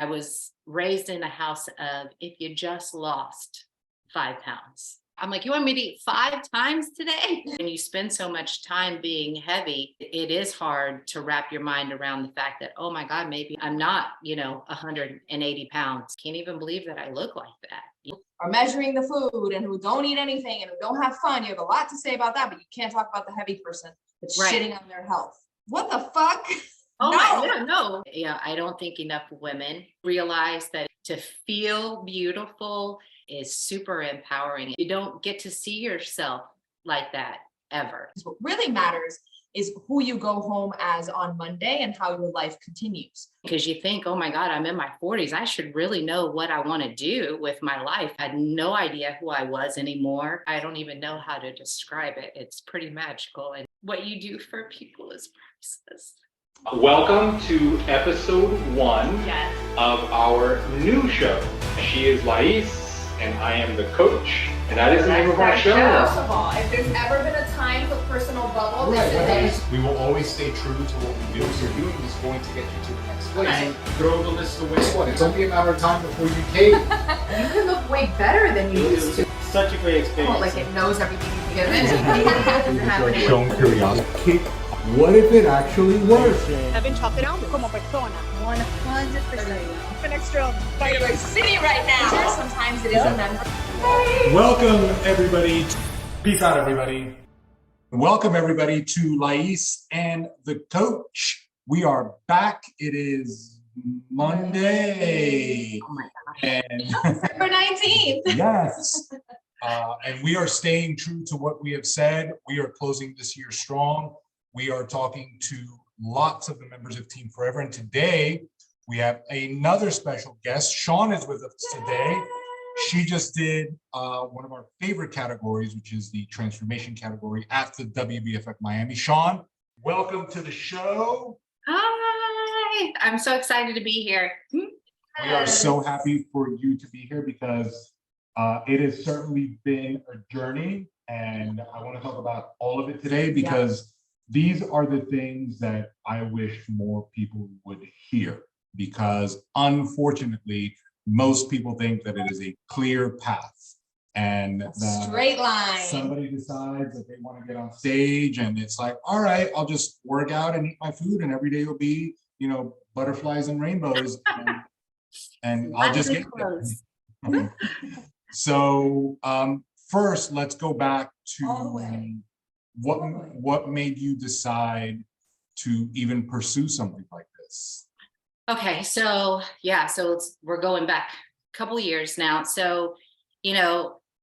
I was raised in a house of if you just lost 5 pounds. I'm like, you want me to eat 5 times today? When you spend so much time being heavy, it is hard to wrap your mind around the fact that, oh my God, maybe I'm not, 180 pounds. Can't even believe that I look like that. Are measuring the food and who don't eat anything and who don't have fun. You have a lot to say about that, but you can't talk about the heavy person that's Right. shitting on their health. What the fuck? Oh No. no. Yeah, I don't think enough women realize that to feel beautiful is super empowering. You don't get to see yourself like that ever. What really matters is who you go home as on Monday and how your life continues. Because you think, oh my God, I'm in my 40s. I should really know what I want to do with my life. I had no idea who I was anymore. I don't even know how to describe it. It's pretty magical. And what you do for people is priceless. Welcome to episode 1 of our new show. She is Lais and I am the coach, and that is the name of our show. First of all, if there's ever been a time for personal bubble, this is it. We will always stay true to what we do. So doing is going to get you to the next place. Right. Throw the list away. What? It's only a matter of time before you cave. You can look way better than you used to. Such a great experience. Oh, like it knows everything you've given. Shown curiosity. What if it actually works? Having chocolate almond como persona. 100%. An extra We're sitting right now. Sometimes it is a member. Welcome, everybody. Peace out, everybody. Welcome, everybody, to Lais and The Coach. We are back. It is Monday. Oh my gosh. And December 19th. yes. And we are staying true to what we have said. We are closing this year strong. We are talking to lots of the members of Team Forever. And today we have another special guest. Shawn is with us today. She just did one of our favorite categories, which is the transformation category at the WBFF Miami. Shawn, welcome to the show. Hi, I'm so excited to be here. We are so happy for you to be here because it has certainly been a journey, and I want to talk about all of it today because these are the things that I wish more people would hear, because unfortunately, most people think that it is a clear path and that Straight line. somebody decides that they want to get on stage and it's like, all right, I'll just work out and eat my food and every day will be, butterflies and rainbows and I'll just get there. So first, let's go back to what made you decide to even pursue something like this? Okay, so we're going back a couple of years now. So,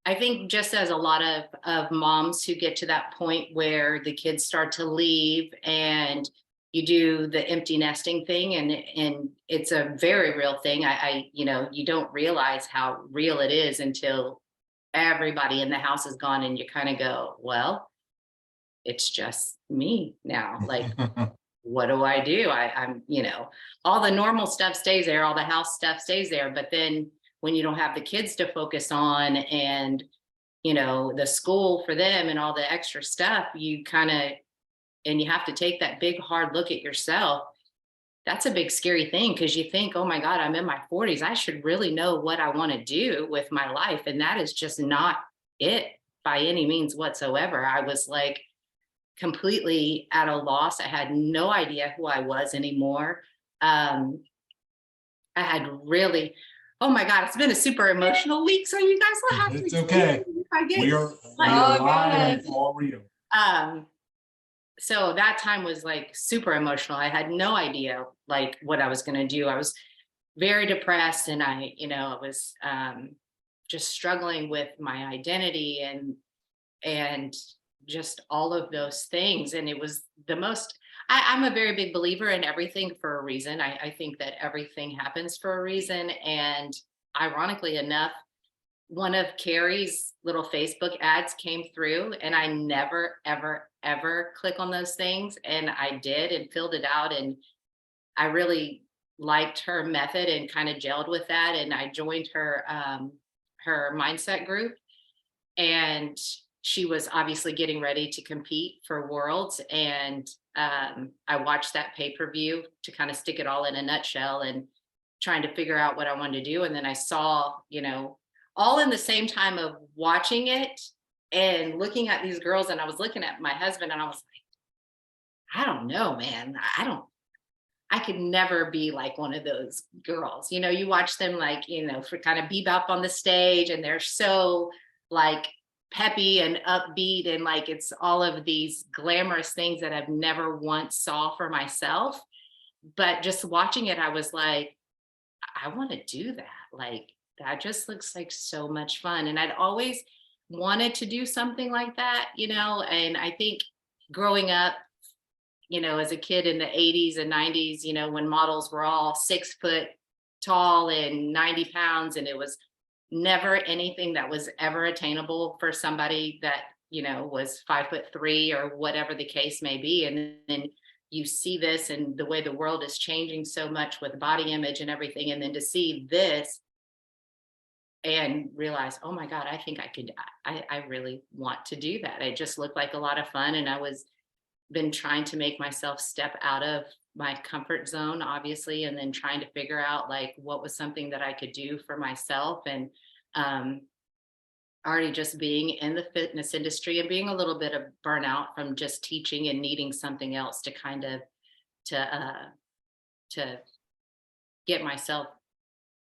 I think just as a lot of moms who get to that point where the kids start to leave and you do the empty nesting thing, and it's a very real thing. You don't realize how real it is until everybody in the house is gone and you kind of go, well, it's just me now. Like, what do I do? I'm, all the normal stuff stays there, all the house stuff stays there. But then when you don't have the kids to focus on and, the school for them and all the extra stuff, you have to take that big, hard look at yourself. That's a big, scary thing because you think, oh my God, I'm in my 40s. I should really know what I want to do with my life. And that is just not it by any means whatsoever. I was like, completely at a loss. I had no idea who I was anymore. I had really, oh my God, it's been a super emotional week. So you guys will have to. It's okay. We are live and all real. So that time was like super emotional. I had no idea like what I was going to do. I was very depressed and I was just struggling with my identity and just all of those things. And it was the most, I'm a very big believer in everything for a reason. I think that everything happens for a reason. And ironically enough, one of Carrie's little Facebook ads came through and I never, ever, ever click on those things. And I did and filled it out. And I really liked her method and kind of gelled with that. And I joined her mindset group. And she was obviously getting ready to compete for Worlds. And I watched that pay-per-view to kind of stick it all in a nutshell and trying to figure out what I wanted to do. And then I saw, all in the same time of watching it and looking at these girls. And I was looking at my husband and I was like, I don't know, man. I could never be like one of those girls. You watch them like, for kind of bebop on the stage, and they're so like peppy and upbeat, and like it's all of these glamorous things that I've never once saw for myself. But just watching it, I was like, I want to do that. Like, that just looks like so much fun. And I'd always wanted to do something like that, and I think growing up, as a kid in the 80s and 90s, when models were all 6 foot tall and 90 pounds, and it was never anything that was ever attainable for somebody that, was 5'3" or whatever the case may be. And then you see this and the way the world is changing so much with body image and everything. And then to see this and realize, oh my God, I think I really want to do that. It just looked like a lot of fun. And I was been trying to make myself step out of my comfort zone, obviously, and then trying to figure out like what was something that I could do for myself. And already just being in the fitness industry and being a little bit of burnout from just teaching and needing something else to kind of to get myself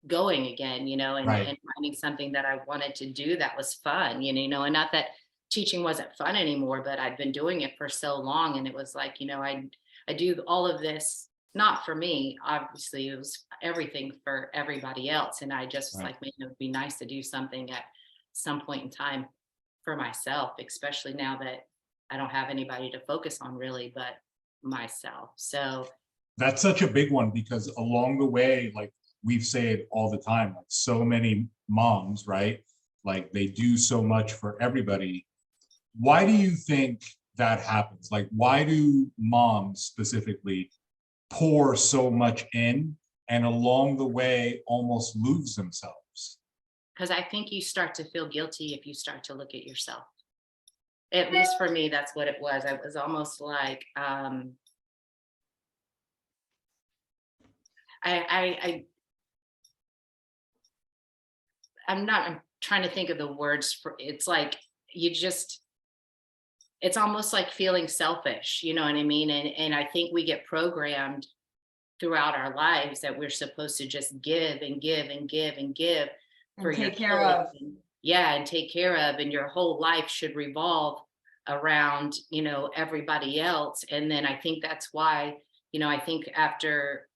going again, and, Right. and finding something that I wanted to do that was fun, and not that teaching wasn't fun anymore, but I'd been doing it for so long. And it was like, I do all of this, not for me, obviously it was everything for everybody else. And I just was like, man, it would be nice to do something at some point in time for myself, especially now that I don't have anybody to focus on really, but myself. So That's such a big one, because along the way, like we've said all the time, like so many moms, right? Like they do so much for everybody. Why do you think that happens? Like, why do moms specifically pour so much in and along the way almost lose themselves? because I think you start to feel guilty if you start to look at yourself. At least for me, that's what it was. I was almost like, I'm trying to think of the words for, it's like, it's almost like feeling selfish, you know what I mean? And I think we get programmed throughout our lives that we're supposed to just give and give and give and give for your take care of. Yeah, and take care of, and your whole life should revolve around, everybody else. And then I think that's why, I think after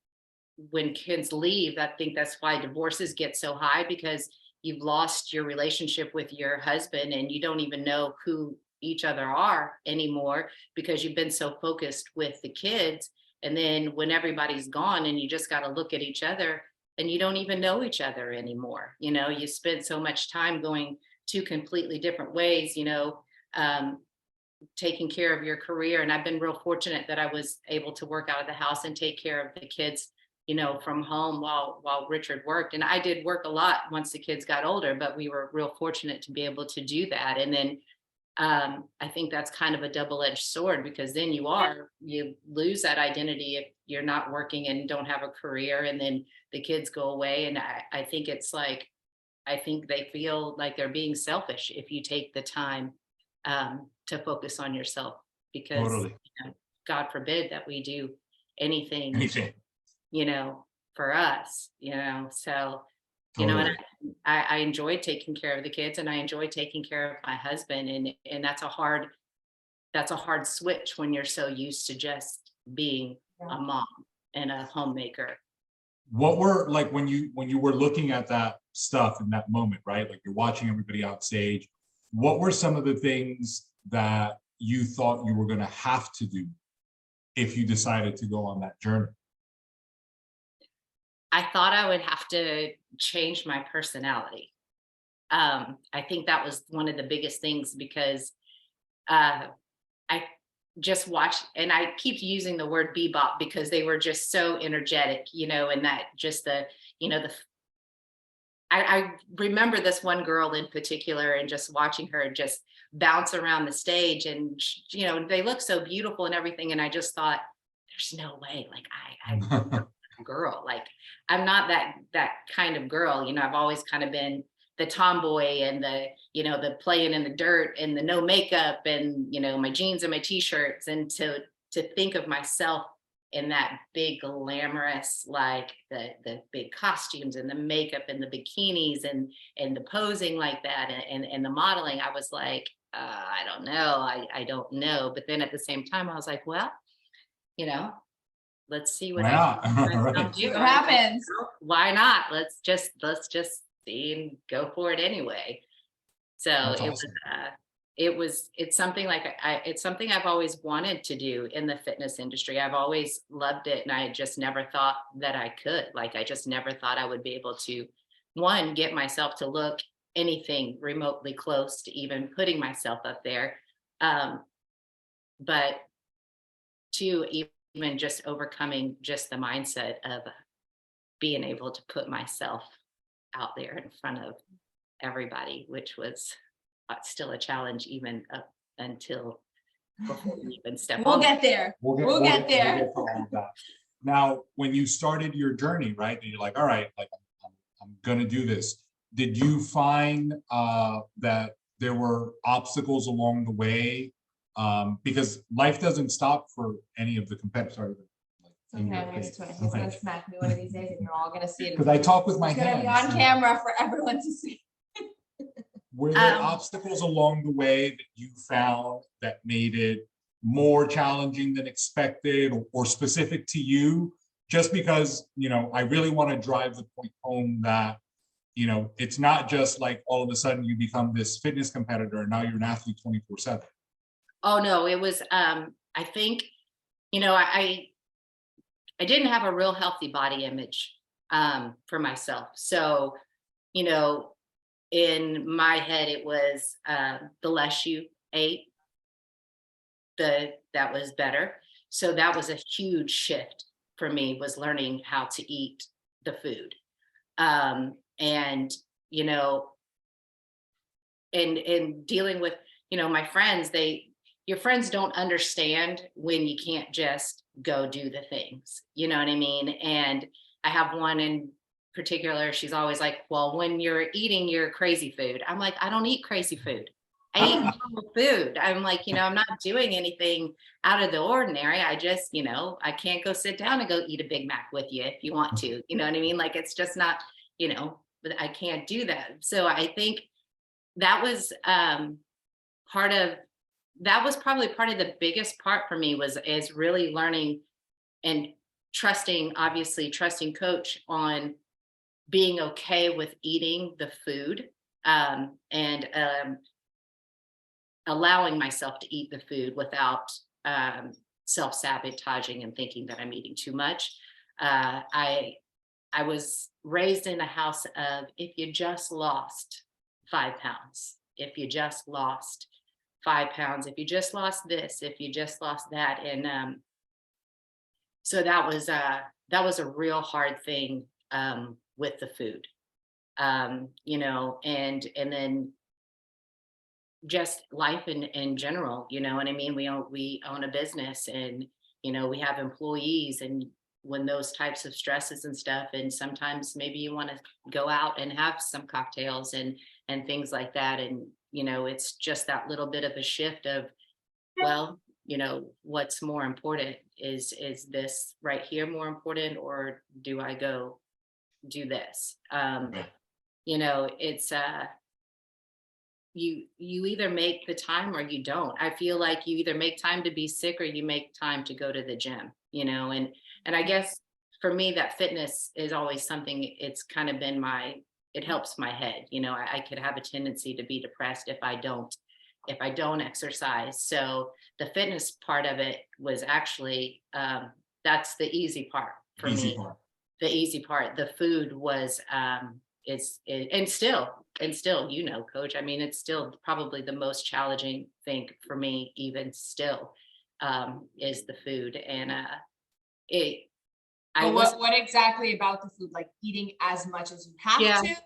when kids leave, I think that's why divorces get so high, because you've lost your relationship with your husband and you don't even know who each other are anymore because you've been so focused with the kids. And then when everybody's gone and you just got to look at each other and you don't even know each other anymore. You spend so much time going two completely different ways, taking care of your career. And I've been real fortunate that I was able to work out of the house and take care of the kids, from home while Richard worked. And I did work a lot once the kids got older, but we were real fortunate to be able to do that. And then I think that's kind of a double-edged sword, because then you lose that identity if you're not working and don't have a career, and then the kids go away. And I think it's like, I think they feel like they're being selfish if you take the time to focus on yourself, because Totally. God forbid that we do anything, for us, so, Totally. and I enjoyed taking care of the kids and I enjoy taking care of my husband. And that's a hard switch when you're so used to just being a mom and a homemaker. What were, like, when you were looking at that stuff in that moment, right? Like you're watching everybody on stage, what were some of the things that you thought you were going to have to do if you decided to go on that journey? I thought I would have to change my personality. I think that was one of the biggest things, because I just watched, and I keep using the word bebop because they were just so energetic, and that just I remember this one girl in particular and just watching her just bounce around the stage, and they look so beautiful and everything. And I just thought, there's no way, like girl. Like, I'm not that kind of girl. I've always kind of been the tomboy and the, the playing in the dirt and the no makeup and, my jeans and my t-shirts. And to think of myself in that big glamorous, like the big costumes and the makeup and the bikinis and the posing like that and the modeling, I was like, I don't know. I don't know. But then at the same time, I was like, well, let's see what happens. Why not? Let's just see and go for it anyway. So it's something like it's something I've always wanted to do in the fitness industry. I've always loved it, and I just never thought that I could. Like, I just never thought I would be able to, one, get myself to look anything remotely close to even putting myself up there, but two, even just overcoming just the mindset of being able to put myself out there in front of everybody, which was still a challenge even up until before we even step on. We'll get there. We'll get there. We'll get that. Now, when you started your journey, right, and you're like, all right, like I'm gonna do this. Did you find that there were obstacles along the way? Because life doesn't stop for any of the competitors. Okay, he's gonna smack me one of these days, and you're all gonna see it. Because I talk with my hands. It's gonna be on camera for everyone to see. Were there obstacles along the way that you found that made it more challenging than expected, or specific to you? Just because, I really want to drive the point home that, it's not just like all of a sudden you become this fitness competitor and now you're an athlete 24/7. Oh no, it was, I think, I didn't have a real healthy body image for myself. So, in my head, it was the less you ate, that was better. So that was a huge shift for me, was learning how to eat the food. And, and dealing with, my friends, your friends don't understand when you can't just go do the things, you know what I mean? And I have one in particular, she's always like, well, when you're eating your crazy food, I'm like, I don't eat crazy food. I eat normal food. I'm like, I'm not doing anything out of the ordinary. I just, I can't go sit down and go eat a Big Mac with you if you want to, you know what I mean? Like, it's just not, but I can't do that. So I think that was probably part of the biggest part for me is really learning and trusting Coach on being okay with eating the food, and allowing myself to eat the food without self-sabotaging and thinking that I'm eating too much. I was raised in a house of, if you just lost 5 pounds, if you just lost 5 pounds, if you just lost this, if you just lost that. And so that was a real hard thing with the food, and then just life in general, you know what I mean? We own a business, and, we have employees, and when those types of stresses and stuff, and sometimes maybe you want to go out and have some cocktails and things like that. And, it's just that little bit of a shift of, well, what's more important? Is this right here more important, or do I go do this? It's you either make the time or you don't. I feel like you either make time to be sick or you make time to go to the gym, and I guess for me, that fitness is always something, it's kind of been it helps my head. I could have a tendency to be depressed if I don't exercise. So the fitness part of it was actually, that's the easy part for me. The easy part. The food was, and still, Coach, I mean, it's still probably the most challenging thing for me, even still, is the food. And what exactly about the food? Like eating as much as you have to?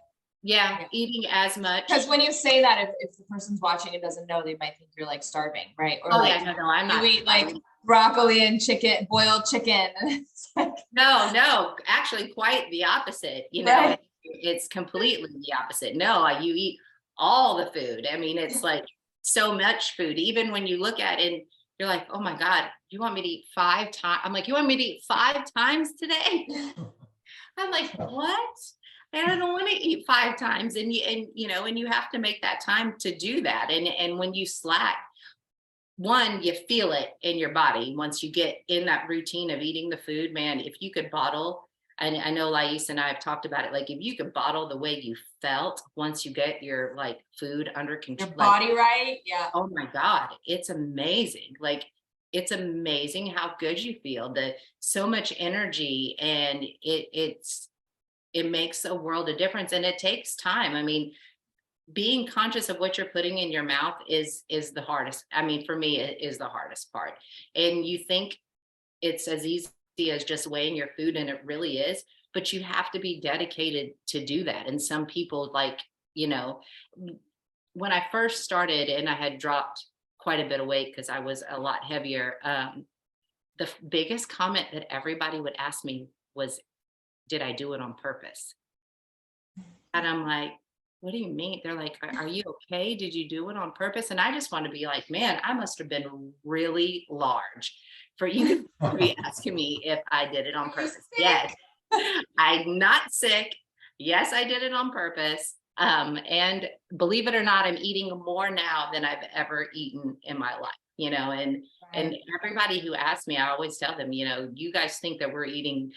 Yeah, eating as much. Because when you say that, if the person's watching and doesn't know, they might think you're like starving, right? Or Oh like, yeah, no, I'm not. you eat like broccoli and chicken, boiled chicken. It's like, No, actually quite the opposite, Right. it's completely the opposite. No, you eat all the food. I mean, it's like so much food. Even when you look at it and you're like, oh my God, you want me to eat 5 times? I'm like, you want me to eat 5 times today? I'm like, what? And I don't want to eat 5 times. And you have to make that time to do that. And when you slack, one, you feel it in your body once you get in that routine of eating the food, man. If you could bottle, and I know Lais and I have talked about it, like if you could bottle the way you felt once you get your like food under control, your body right. Yeah. oh my God, it's amazing. Like it's amazing how good you feel. So much energy, and it makes a world of difference, and it takes time. I mean, being conscious of what you're putting in your mouth is the hardest. I mean, for me, it is the hardest part. And you think it's as easy as just weighing your food, and it really is, but you have to be dedicated to do that. And some people, like, when I first started and I had dropped quite a bit of weight because I was a lot heavier, the biggest comment that everybody would ask me was, did I do it on purpose? And I'm like, what do you mean? They're like, are you okay? Did you do it on purpose? And I just want to be like, man, I must have been really large for you to be asking me if I did it on purpose. Yes, I'm not sick. Yes, I did it on purpose. And believe it or not, I'm eating more now than I've ever eaten in my life, and everybody who asks me, I always tell them, you guys think that we're eating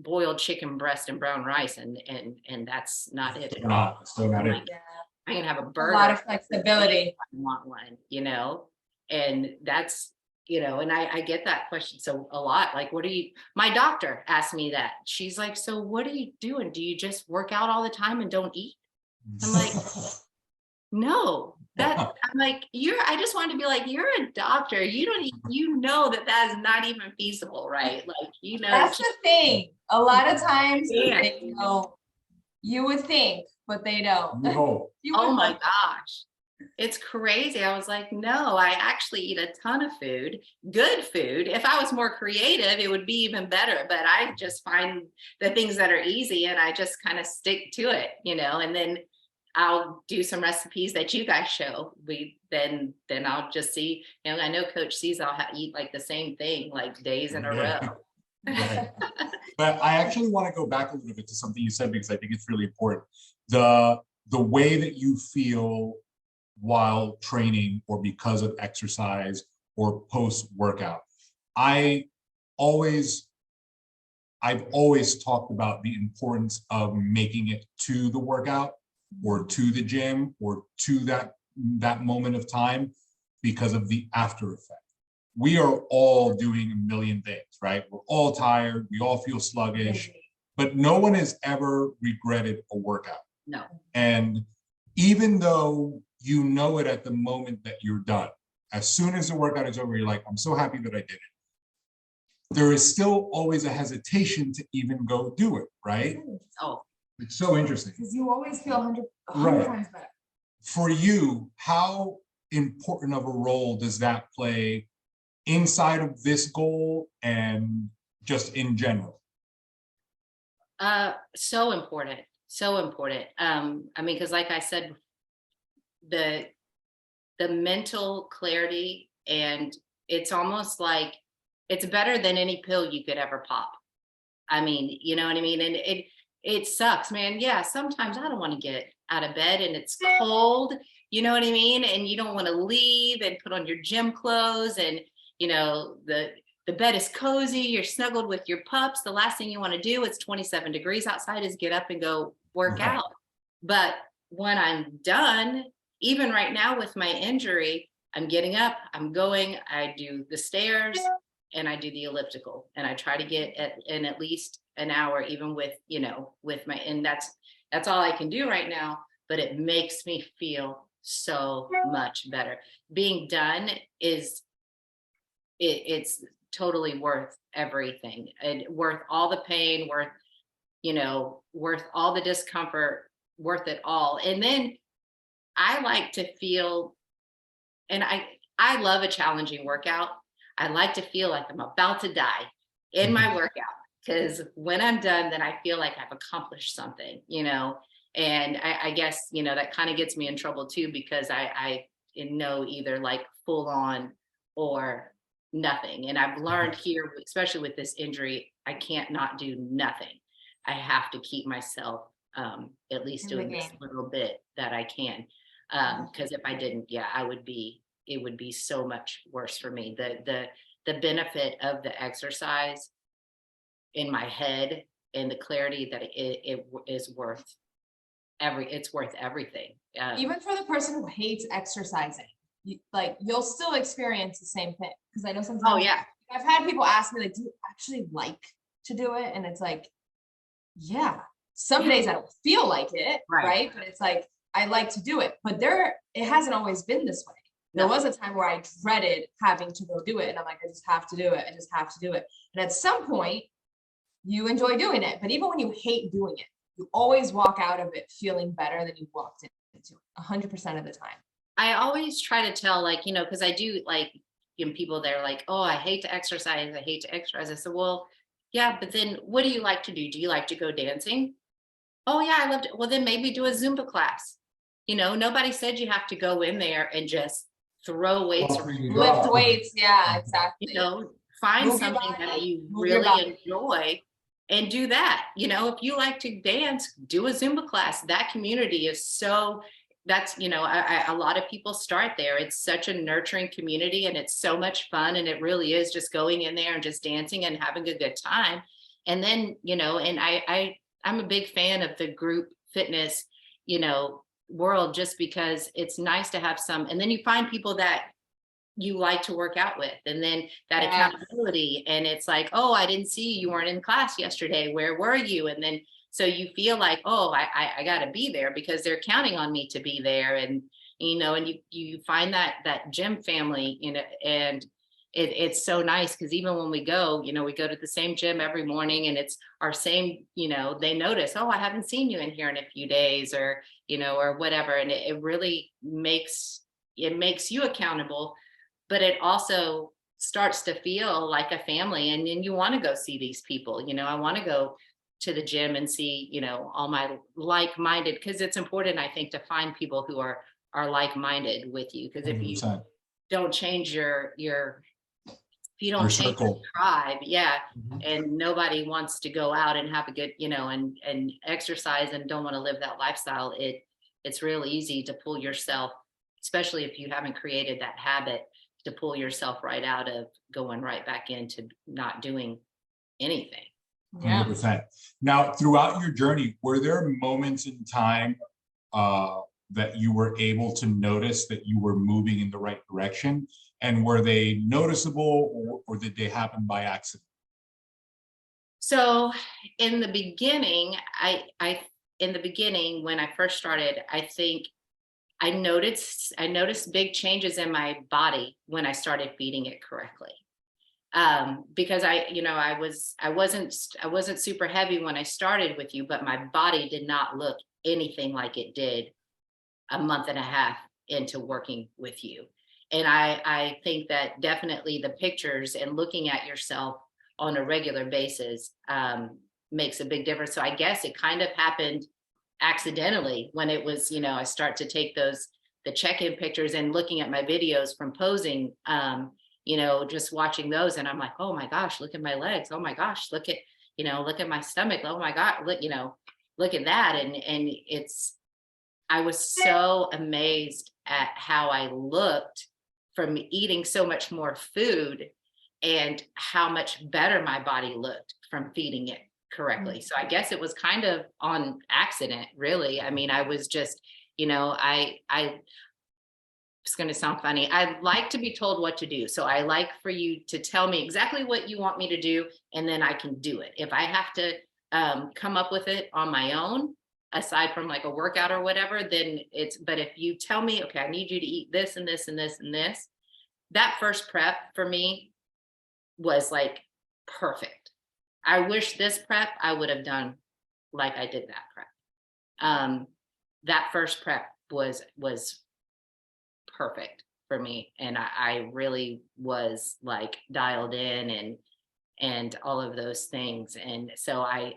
boiled chicken breast and brown rice, and that's not it at all. Still not it. I can have a burger. A lot of flexibility. I want one, and that's, and I get that question so a lot. Like, my doctor asked me that. She's like, so what are you doing? Do you just work out all the time and don't eat? I'm like, no, I'm like, I just wanted to be like, you're a doctor. You don't, that is not even feasible, right? Like, that's the thing. A lot of times they don't. You would think, but they don't. No. Oh my gosh. It's crazy. I was like, no, I actually eat a ton of food, good food. If I was more creative, it would be even better. But I just find the things that are easy and I just kind of stick to it, and then I'll do some recipes that you guys show. Then I'll just see, I know Coach sees I'll eat like the same thing, like days in a row. Right. But I actually want to go back a little bit to something you said, because I think it's really important. The way that you feel while training or because of exercise or post-workout. I've always talked about the importance of making it to the workout or to the gym or to that moment of time because of the after effect. We are all doing a million things, right? We're all tired. We all feel sluggish, but no one has ever regretted a workout. No. And even though you know it at the moment that you're done, as soon as the workout is over, you're like, I'm so happy that I did it. There is still always a hesitation to even go do it, right? Oh, it's so interesting. Because you always feel 100 Right. times better. For you, how important of a role does that play inside of this goal and just in general? So important. I mean, because like I said, the mental clarity, and it's almost like it's better than any pill you could ever pop. I mean, you know what I mean? And it sucks, man. Yeah, sometimes I don't want to get out of bed and it's cold, you know what I mean? And you don't want to leave and put on your gym clothes, and the bed is cozy, you're snuggled with your pups. The last thing you want to do, it's 27 degrees outside, is get up and go work out. But when I'm done, even right now with my injury, I'm getting up, I'm going, I do the stairs and I do the elliptical, and I try to get in at least an hour, even with my, and that's all I can do right now, but it makes me feel so much better. Being done it's totally worth everything, and worth all the pain, worth all the discomfort, worth it all. And then I like to feel, and I love a challenging workout. I like to feel like I'm about to die in my workout, because when I'm done, then I feel like I've accomplished something, and I guess, that kind of gets me in trouble too, because I know either like full on or nothing. And I've learned here, especially with this injury, I can't not do nothing. I have to keep myself at least doing this little bit that I can. Because if I didn't, it would be so much worse for me. The benefit of the exercise in my head and the clarity that it is worth it's worth everything. Even for the person who hates exercising, you'll still experience the same thing. Because I know sometimes. Oh yeah. I've had people ask me, like, do you actually like to do it? And it's like, yeah. Some days I don't feel like it, right? But it's like, I like to do it. But it hasn't always been this way. There was a time where I dreaded having to go do it. And I'm like, I just have to do it. I just have to do it. And at some point, you enjoy doing it. But even when you hate doing it, you always walk out of it feeling better than you walked into it 100% of the time. I always try to tell, because I do people, they're like, oh, I hate to exercise. I hate to exercise. I said, well, yeah, but then what do you like to do? Do you like to go dancing? Oh yeah, I love it. Well, then maybe do a Zumba class. Nobody said you have to go in there and just throw weights or lift weights. Yeah, exactly. Find something that you really enjoy and do that. If you like to dance, do a Zumba class. That community is a lot of people start there. It's such a nurturing community, and it's so much fun. And it really is just going in there and just dancing and having a good time. And then, and I'm a big fan of the group fitness, world, just because it's nice to have some, and then you find people that you like to work out with, and then that accountability, and it's like, oh, I didn't see you weren't in class yesterday. Where were you? And then, so you feel like, oh, I got to be there because they're counting on me to be there. And, and you find that gym family, and it's so nice, because even when we go to the same gym every morning, and it's our same, they notice, oh, I haven't seen you in here in a few days, or, or whatever. And it really makes you accountable, but it also starts to feel like a family. And then you want to go see these people. I want to go to the gym and see, all my like-minded, because it's important, I think, to find people who are like-minded with you. Because if you don't change if you don't change your tribe, and nobody wants to go out and have a good, and exercise and don't want to live that lifestyle, it's real easy to pull yourself, especially if you haven't created that habit, to pull yourself right out of going right back into not doing anything. 100%. Now, throughout your journey, were there moments in time that you were able to notice that you were moving in the right direction? And were they noticeable, or did they happen by accident? So in the beginning, when I first started, I think I noticed big changes in my body when I started feeding it correctly. Because I wasn't super heavy when I started with you, but my body did not look anything like it did a month and a half into working with you. And I think that definitely the pictures and looking at yourself on a regular basis makes a big difference. So I guess it kind of happened accidentally when it was, I start to take the check-in pictures and looking at my videos from posing, just watching those. And I'm like, oh my gosh, look at my legs. Oh my gosh, look at my stomach. Oh my God, look at that. And I was so amazed at how I looked from eating so much more food, and how much better my body looked from feeding it correctly. So I guess it was kind of on accident, really. I mean, I was just, it's going to sound funny. I like to be told what to do. So I like for you to tell me exactly what you want me to do, and then I can do it. If I have to come up with it on my own, aside from like a workout or whatever, then but if you tell me, okay, I need you to eat this and this and this and this, that first prep for me was like perfect. I wish this prep I would have done like I did that prep. that first prep was perfect for me. And I really was like dialed in and all of those things. And so I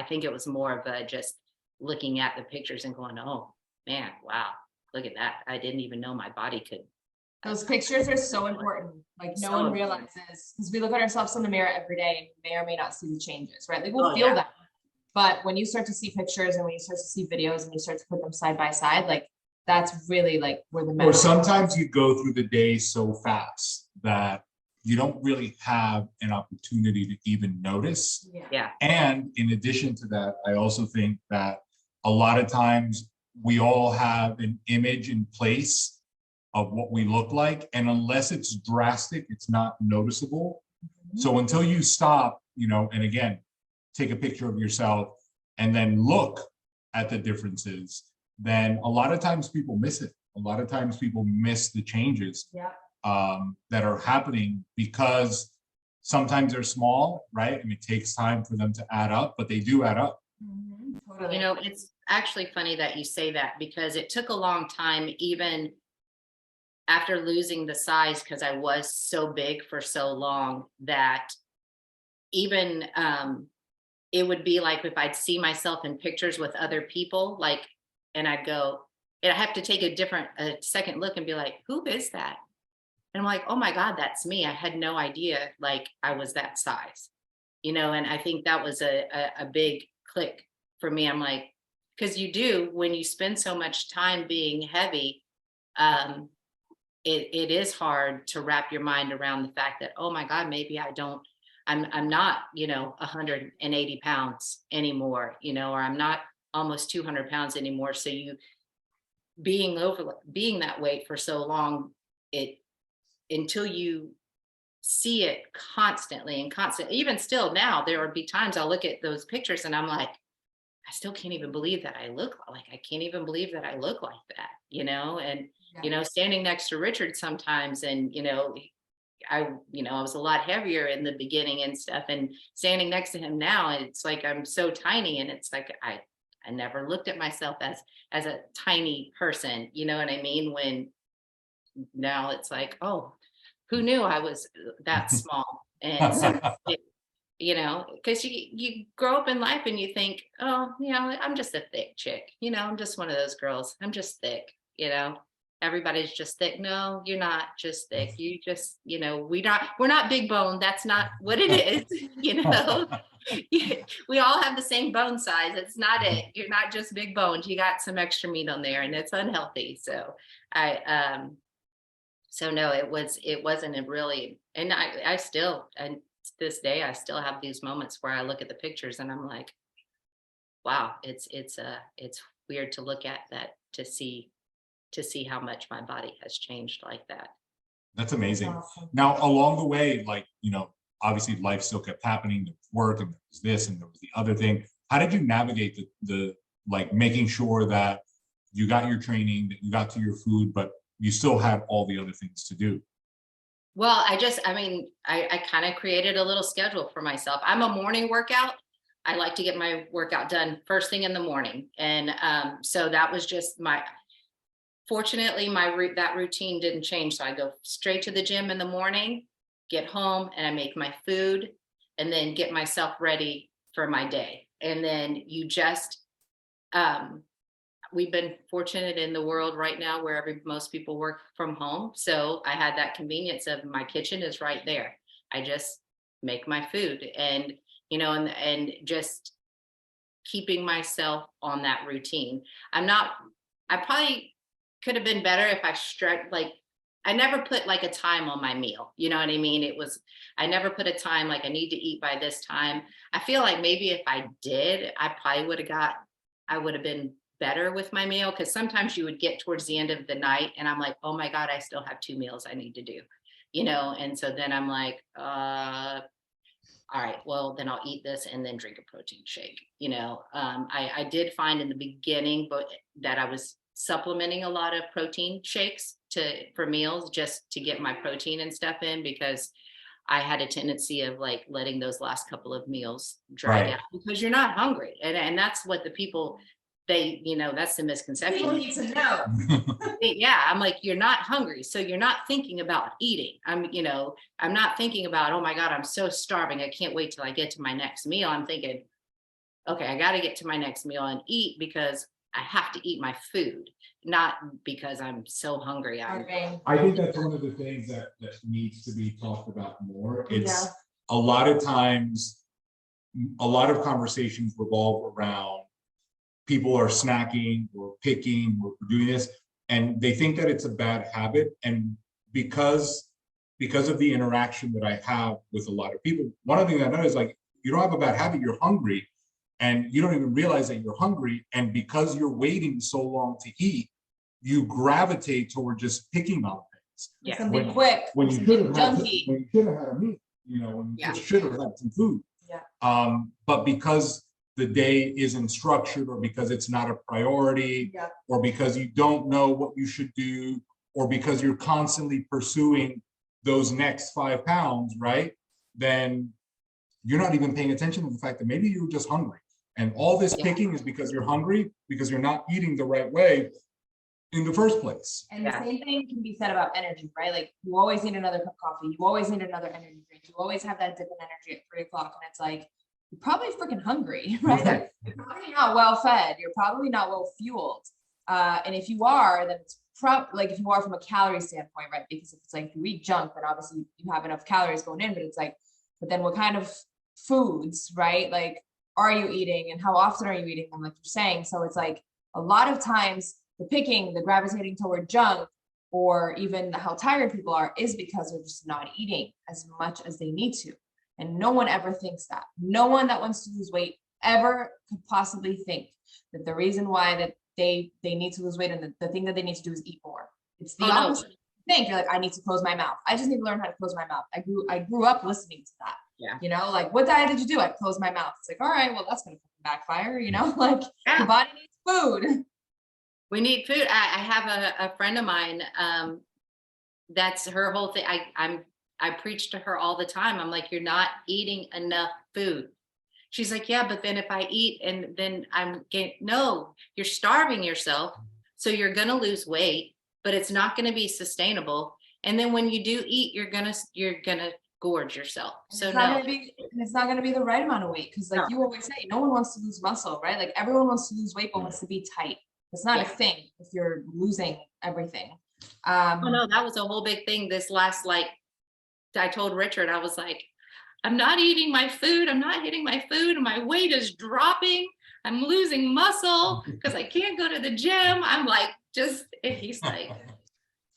think it was more of a just looking at the pictures and going, oh man, wow, look at that. I didn't even know my body could. Those pictures are so important. Like no one realizes, because we look at ourselves in the mirror every day and may or may not see the changes, right? Like we'll feel that. But when you start to see pictures and when you start to see videos and you start to put them side by side, like that's really like where the or sometimes you go through the day so fast that you don't really have an opportunity to even notice. Yeah. And in addition to that, I also think that a lot of times we all have an image in place of what we look like. And unless it's drastic, it's not noticeable. So until you stop, you know, and again, take a picture of yourself and then look at the differences, then a lot of times people miss it. A lot of times people miss the changes that are happening because sometimes they're small, right? And it takes time for them to add up, but they do add up. Totally. You know, it's actually funny that you say that because it took a long time, even after losing the size, because I was so big for so long that even it would be like if I'd see myself in pictures with other people, like, and I'd go, and I have to take a second look and be like, who is that? And I'm like, oh my God, that's me. I had no idea like I was that size, you know, and I think that was a big click for me. I'm like, because you do, when you spend so much time being heavy, it is hard to wrap your mind around the fact that, oh my God, maybe I'm not, you know, 180 pounds anymore, you know, or I'm not almost 200 pounds anymore. So you being that weight for so long, until you see it constantly, even still now, there would be times I'll look at those pictures and I'm like, I still can't even believe that I look like that, you know, and, you know, standing next to Richard sometimes, and, you know, I was a lot heavier in the beginning and stuff, and standing next to him now, it's like, I'm so tiny, and it's like, I never looked at myself as a tiny person, you know what I mean? When now it's like, oh, who knew I was that small? And so, you know, because you grow up in life and you think, oh, you know, I'm just a thick chick, you know, I'm just one of those girls, I'm just thick, you know, everybody's just thick. No, you're not just thick. You just, you know, we're not big bone. That's not what it is, you know. We all have the same bone size. It's not it. You're not just big bones. You got some extra meat on there, and it's unhealthy. So no, it wasn't a really, and I still, and to this day, I still have these moments where I look at the pictures and I'm like, wow, it's weird to look at that, to see how much my body has changed like that. That's amazing. Awesome. Now, along the way, like, you know, obviously life still kept happening, there was work and there was this and there was the other thing. How did you navigate the like making sure that you got your training, that you got to your food, but you still had all the other things to do? Well, I kind of created a little schedule for myself. I'm a morning workout. I like to get my workout done first thing in the morning. And so that was just fortunately, that routine didn't change. So I go straight to the gym in the morning, get home, and I make my food, and then get myself ready for my day. And then you just, we've been fortunate in the world right now where most people work from home. So I had that convenience of my kitchen is right there. I just make my food, and, you know, and just keeping myself on that routine. I probably could have been better if I never put like a time on my meal. You know what I mean? I never put a time, like I need to eat by this time. I feel like maybe if I did, I would have been better with my meal. Cause sometimes you would get towards the end of the night and I'm like, oh my God, I still have 2 meals I need to do, you know? And so then I'm like, all right, well then I'll eat this and then drink a protein shake. You know, I did find in the beginning, that I was supplementing a lot of protein shakes for meals just to get my protein and stuff in, because I had a tendency of like letting those last couple of meals drag out because you're not hungry. And that's what the people that's the misconception. People need to know. Yeah, I'm like, you're not hungry, so you're not thinking about eating. I'm not thinking about, oh my God, I'm so starving, I can't wait till I get to my next meal. I'm thinking, okay, I got to get to my next meal and eat because I have to eat my food, not because I'm so hungry. I think that's one of the things that needs to be talked about more. It's a lot of times, a lot of conversations revolve around people are snacking or picking or doing this, and they think that it's a bad habit. And because of the interaction that I have with a lot of people, one of the things I know is like, you don't have a bad habit, you're hungry, and you don't even realize that you're hungry. And because you're waiting so long to eat, you gravitate toward just picking on things. Yeah. Something quick. When you should have had a meal, when you just should have had some food. Yeah. But because the day isn't structured, or because it's not a priority, or because you don't know what you should do, or because you're constantly pursuing those next 5 pounds, right? Then you're not even paying attention to the fact that maybe you're just hungry. And all this picking is because you're hungry, because you're not eating the right way in the first place. And the same thing can be said about energy, right? Like, you always need another cup of coffee. You always need another energy drink. You always have that dip in energy at 3 o'clock. And it's like, you're probably freaking hungry, right? Like, you're probably not well fed. You're probably not well fueled. And if you are, then it's like, if you are from a calorie standpoint, right? Because if it's like, if you eat junk, then obviously you have enough calories going in, but it's like, but then what kind of foods, right? Like, are you eating, and how often are you eating them, like you're saying? So it's like, a lot of times the picking, the gravitating toward junk, or even how tired people are, is because they're just not eating as much as they need to. And no one ever thinks that. No one that wants to lose weight ever could possibly think that the reason why that they need to lose weight, and the thing that they need to do is eat more. It's the opposite. Think you're like, I need to close my mouth. I just need to learn how to close my mouth. I grew up listening to that. Yeah. Like, what diet did you do? I closed my mouth. It's like, all right, well, that's gonna backfire. Like, the body needs food. We need food. I have a friend of mine. That's her whole thing. I preach to her all the time. I'm like, you're not eating enough food. She's like, yeah, but then if I eat and then no, you're starving yourself. So you're going to lose weight, but it's not going to be sustainable. And then when you do eat, you're going to gorge yourself. So it's not going to be the right amount of weight. Cause like you always say, no one wants to lose muscle, right? Like, everyone wants to lose weight, but wants to be tight. It's not a thing if you're losing everything. No, that was a whole big thing. This last, I told Richard, I was like, I'm not eating my food. I'm not hitting my food. My weight is dropping. I'm losing muscle because I can't go to the gym. I'm like, he's like.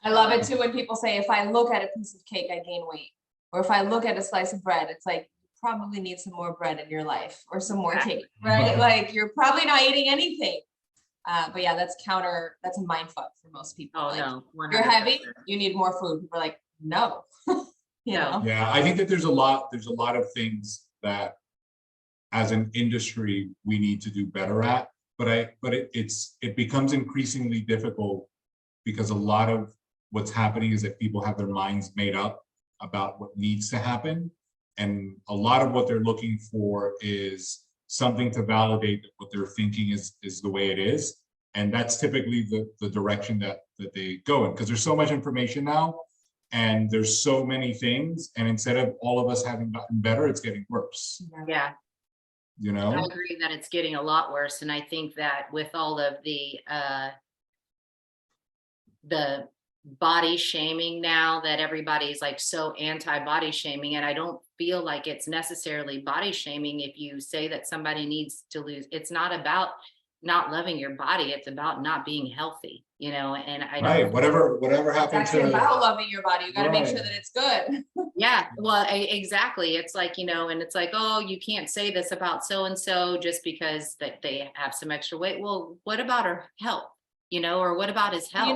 I love it too when people say, if I look at a piece of cake, I gain weight. Or if I look at a slice of bread, it's like, you probably need some more bread in your life, or some more cake, right? Like, you're probably not eating anything. But yeah, that's a mind fuck for most people. Oh, like, no. 100%. You're heavy, you need more food. People are like, no. Yeah, I think that there's a lot of things that as an industry we need to do better at, but it becomes increasingly difficult because a lot of what's happening is that people have their minds made up about what needs to happen, and a lot of what they're looking for is something to validate that what they're thinking is the way it is. And that's typically the direction that they go in, because there's so much information now and there's so many things. And instead of all of us having gotten better, it's getting worse. Yeah. I agree that it's getting a lot worse. And I think that with all of the body shaming now, that everybody's like so anti-body shaming, and I don't feel like it's necessarily body shaming if you say that somebody needs to lose. It's not about not loving your body, it's about not being healthy, and I don't whatever happens to about loving your body, you got to make sure that it's good. Yeah, well, exactly. It's like, and it's like, oh, you can't say this about so and so just because that they have some extra weight. Well, what about her health? Or what about his health?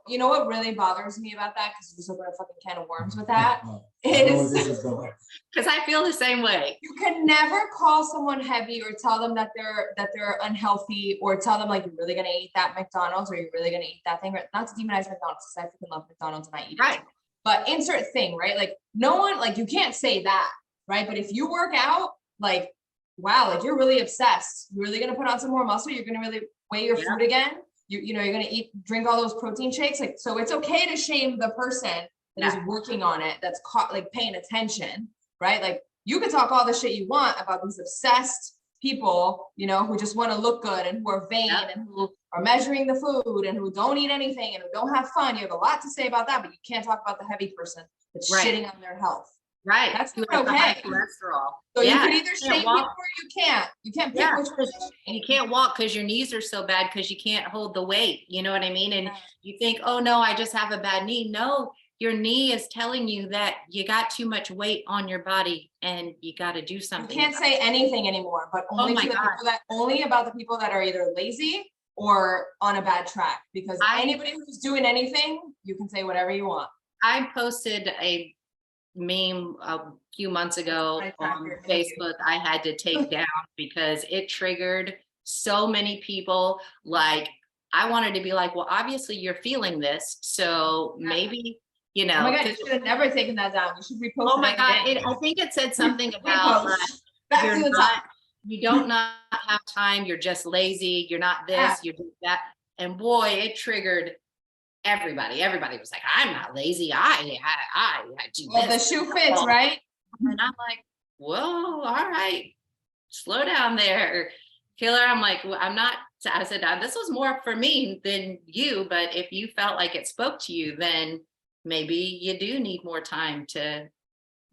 You know what really bothers me about that, because we're just opening a fucking can of worms with that, is because I feel the same way. You can never call someone heavy or tell them that they're unhealthy, or tell them like, you're really gonna eat that McDonald's, or you're really gonna eat that thing. Not to demonize McDonald's, because I freaking love McDonald's and I eat it. But insert thing, right? Like, no one, like, you can't say that, right? But if you work out, like, wow, like you're really obsessed. You're really gonna put on some more muscle. You're gonna really weigh your food again. You know, you're gonna drink all those protein shakes. Like, so it's okay to shame the person that is working on it, that's like paying attention, right? Like you can talk all the shit you want about these obsessed people, you know, who just want to look good and who are vain and who are measuring the food and who don't eat anything and who don't have fun. You have a lot to say about that, but you can't talk about the heavy person that's shitting on their health. Right. That's not okay. Cholesterol. So you can either shame people or you can't. You can't pick which one. You can't walk because your knees are so bad because you can't hold the weight. You know what I mean? And you think, oh no, I just have a bad knee. No, your knee is telling you that you got too much weight on your body and you got to do something. You can't say anything anymore, but only only about the people that are either lazy or on a bad track, because anybody who's doing anything, you can say whatever you want. I posted a meme a few months ago on Facebook I had to take down because it triggered so many people. Like, I wanted to be like, well, obviously you're feeling this, so maybe, you know. Oh my God, you should have never taken that down. You should repost. Oh my God, I think it said something about you don't not have time, you're just lazy, you're not this, you're just that. And boy, it triggered everybody. Everybody was like, I'm not lazy. I do this. The shoe fits, right? And I'm like, whoa, all right, slow down there, Killer. I'm like, well, I said, this was more for me than you, but if you felt like it spoke to you, then maybe you do need more time to.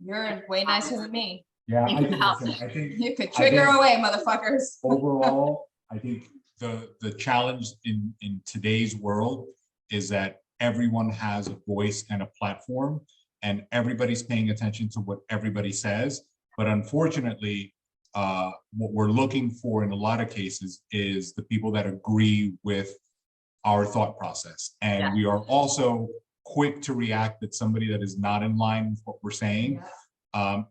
You're way nicer than me. Yeah, I think you could trigger away, motherfuckers. Overall, I think the challenge in today's world is that everyone has a voice and a platform, and everybody's paying attention to what everybody says. But unfortunately, what we're looking for in a lot of cases is the people that agree with our thought process. And we are also quick to react at somebody that is not in line with what we're saying.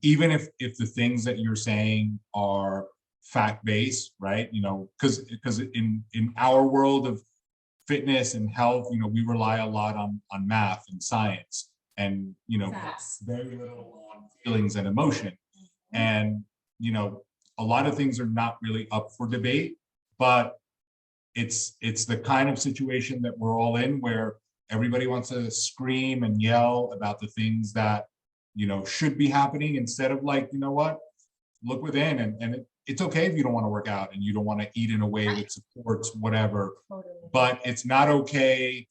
Even if the things that you're saying are fact-based, right? You know, because in our world of fitness and health, you know, we rely a lot on math and science, and you know, very little on feelings and emotion. And you know, a lot of things are not really up for debate, but it's the kind of situation that we're all in where everybody wants to scream and yell about the things that, you know, should be happening, instead of like, you know what, look within, and it's okay if you don't want to work out and you don't want to eat in a way that supports whatever, but it's not okay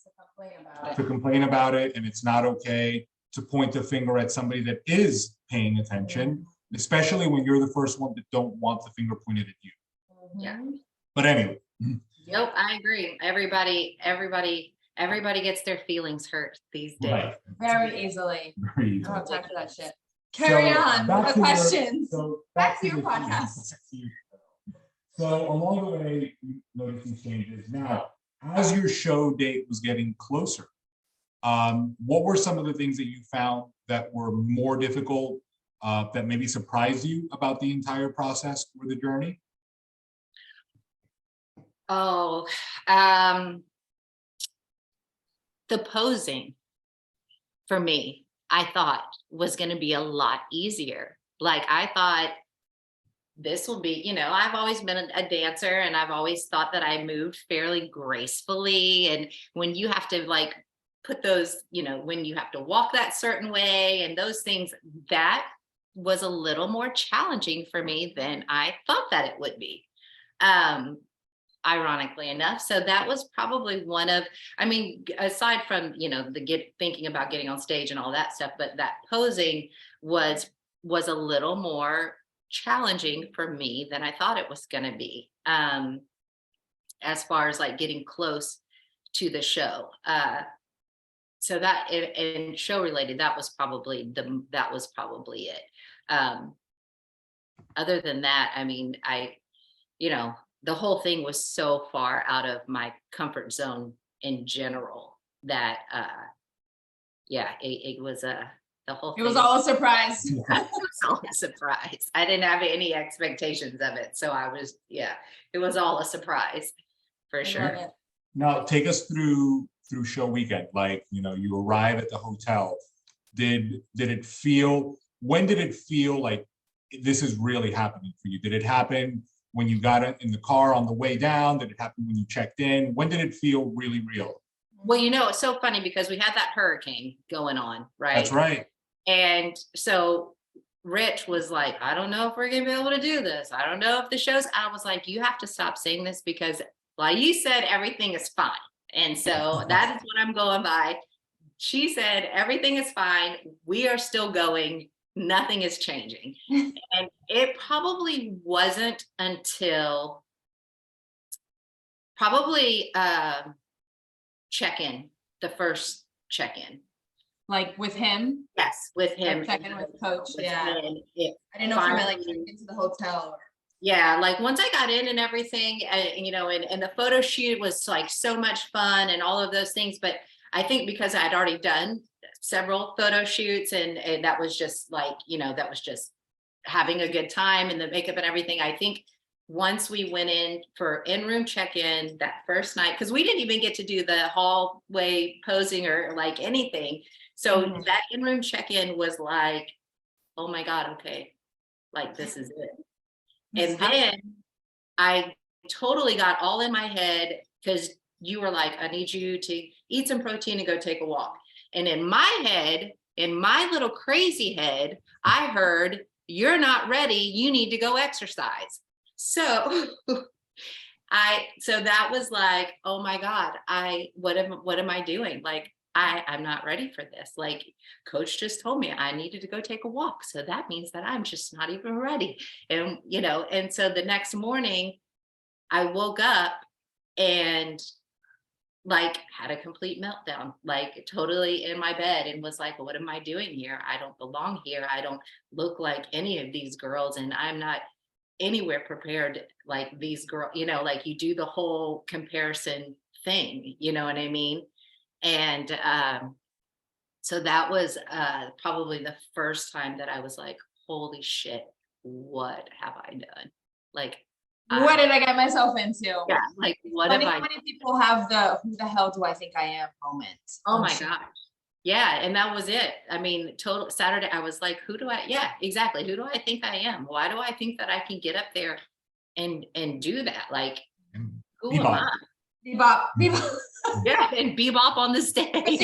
to complain about it, and it's not okay to point the finger at somebody that is paying attention, especially when you're the first one that don't want the finger pointed at you. Yeah. But anyway. Nope, I agree. Everybody gets their feelings hurt these days. Right. Very easily. Very easily. I don't have time for that shit. Carry on with the questions. Back to your podcast. So along the way, you noticed some changes. Now, as your show date was getting closer, what were some of the things that you found that were more difficult, that maybe surprised you about the entire process or the journey? Oh, the posing for me, I thought was going to be a lot easier. Like, I thought this will be, you know, I've always been a dancer, and I've always thought that I moved fairly gracefully. And when you have to like put those, you know, when you have to walk that certain way and those things, that was a little more challenging for me than I thought that it would be. Ironically enough. So that was probably one of, I mean, aside from, you know, thinking about getting on stage and all that stuff, but that posing was a little more challenging for me than I thought it was going to be. As far as like getting close to the show. So that in show related, that was probably it. Other than that, I mean, you know, the whole thing was so far out of my comfort zone in general that, it was the whole thing. It was all a surprise. It was all a surprise. I didn't have any expectations of it. So it was all a surprise for sure. Now take us through show weekend. Like, you know, you arrive at the hotel. When did it feel like this is really happening for you? Did it happen when you got in the car on the way down? Did it happen when you checked in? When did it feel really real? Well, you know, it's so funny because we had that hurricane going on, right? That's right. And so Rich was like, I don't know if we're going to be able to do this. I don't know if the show's, I was like, you have to stop saying this because like you said, everything is fine. And so that is what I'm going by. She said, everything is fine. We are still going. Nothing is changing. And it probably wasn't until probably check-in, the first check-in. Like with him? Yes, with him. Like check-in with Coach, yeah. I didn't know if you meant like check into the hotel. Yeah, like once I got in and everything, you know, and the photo shoot was like so much fun and all of those things. But I think because I'd already done several photo shoots and that was just like, you know, that was just having a good time and the makeup and everything. I think once we went in for in-room check-in that first night, because we didn't even get to do the hallway posing or like anything. So that in-room check-in was like, oh my God, okay, like this is it. And then I totally got all in my head because you were like, I need you to eat some protein and go take a walk. And in my head, in my little crazy head, I heard, you're not ready. You need to go exercise. So so that was like, oh my God, what am I doing? Like, I'm not ready for this. Like Coach just told me I needed to go take a walk. So that means that I'm just not even ready. And, you know, and so the next morning I woke up and like had a complete meltdown, like totally in my bed and was like, what am I doing here? I don't belong here. I don't look like any of these girls and I'm not anywhere prepared like these girls, you know, like you do the whole comparison thing, you know what I mean? And so that was probably the first time that I was like, holy shit, what have I done? Like, what did I get myself into? Yeah, like what Funny have how many people have the who the hell do I think I am moment? Oh my gosh. Yeah, and that was it. I mean, total Saturday, I was like, yeah, exactly. Who do I think I am? Why do I think that I can get up there and do that? Like, who am I? Bebop, bebop. Yeah, and bebop on the stage.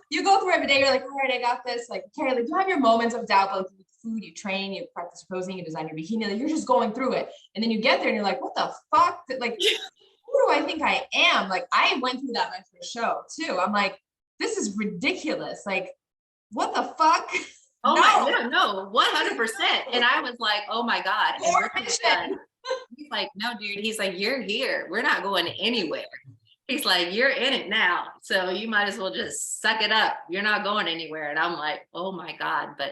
You go through every day, you're like, all right, I got this. Like, Carrie, like, you have your moments of doubt, like you eat food, you train, you practice posing, you design your bikini, like, you're just going through it. And then you get there and you're like, what the fuck? Like, who do I think I am? Like, I went through that my first show too. I'm like, this is ridiculous. Like, what the fuck? Oh no, 100%. And I was like, oh my God. He's like, no, dude. He's like, you're here. We're not going anywhere. He's like, you're in it now. So you might as well just suck it up. You're not going anywhere. And I'm like, oh my God. But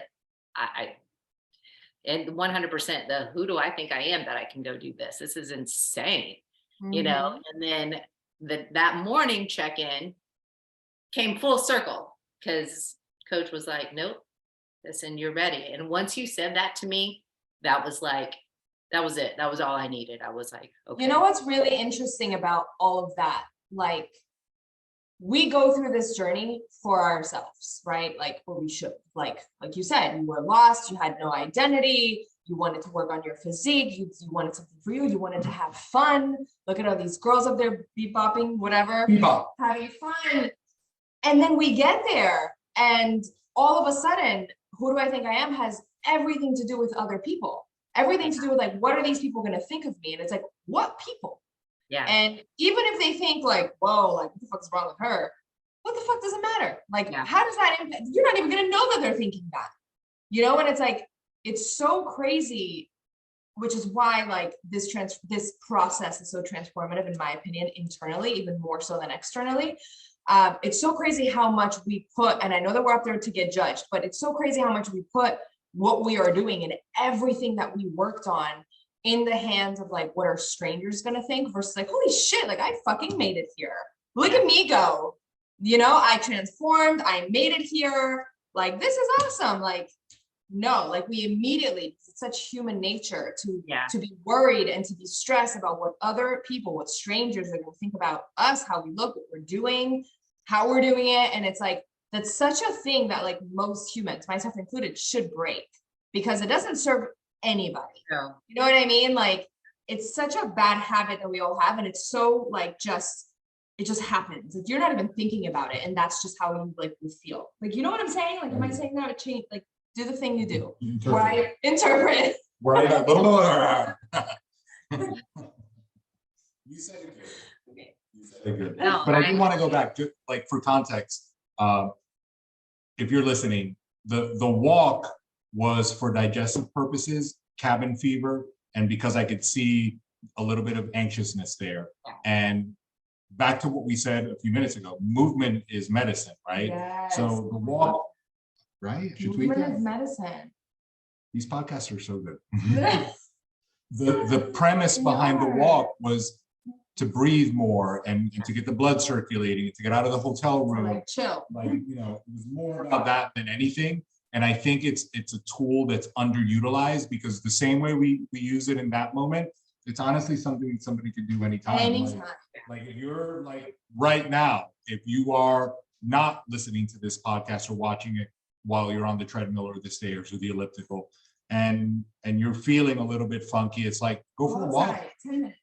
and 100% the who do I think I am that I can go do this? This is insane, you know? And then that morning check-in came full circle because Coach was like, nope, listen, you're ready. And once you said that to me, that was like, that was it. That was all I needed. I was like, okay. You know what's really interesting about all of that? Like, we go through this journey for ourselves, right? Like, or we should, like you said, you were lost, you had no identity, you wanted to work on your physique, you wanted something for you, you wanted to have fun. Look at all these girls up there bebopping, whatever, having fun. And then we get there and all of a sudden, who do I think I am has everything to do with other people. Everything to do with like, what are these people going to think of me? And it's like, what people? Yeah. And even if they think like, whoa, like what the fuck's wrong with her? What the fuck does it matter? Like, how does that impact? You're not even going to know that they're thinking that, you know? And it's like, it's so crazy, which is why like this process is so transformative, in my opinion, internally, even more so than externally. It's so crazy how much we put, and I know that we're up there to get judged, but it's so crazy how much we put what we are doing and everything that we worked on in the hands of like, what are strangers going to think versus like, holy shit, like I fucking made it here. Look at me go, you know, I transformed, I made it here. Like, this is awesome. Like, no, like we immediately, it's such human nature to be worried and to be stressed about what other people, what strangers are going to think about us, how we look, what we're doing, how we're doing it. And it's like, that's such a thing that like most humans, myself included, should break, because it doesn't serve anybody. So, You know what I mean? Like, it's such a bad habit that we all have. And it's so like, it just happens. Like, you're not even thinking about it. And that's just how you like will feel. Like, you know what I'm saying? Like, am I saying that? Change, like, do the thing you do. Right? Interpret. Right. You said it good. Okay. You said it good. No, But I do want to go back to, like, for context. If you're listening, the walk was for digestive purposes, cabin fever, and because I could see a little bit of anxiousness there. And back to what we said a few minutes ago, movement is medicine, right? Yes. So the walk, right? I should tweet Movement that. is medicine. These podcasts are so good. The premise behind the walk was to breathe more and to get the blood circulating, to get out of the hotel room. Like, chill. Like, you know, it was more about that than anything. And I think it's a tool that's underutilized, because the same way we use it in that moment, it's honestly something that somebody could do anytime. Anytime. Like if you're like right now, if you are not listening to this podcast or watching it while you're on the treadmill or the stairs or the elliptical, and you're feeling a little bit funky, it's like, go for a walk. 10 minutes.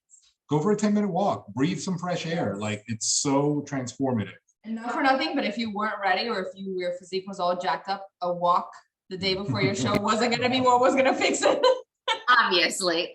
Go for a 10-minute walk, breathe some fresh air. Like, it's so transformative. And not for nothing, but if you weren't ready, or if your physique was all jacked up, a walk the day before your show wasn't going to be what was going to fix it. obviously.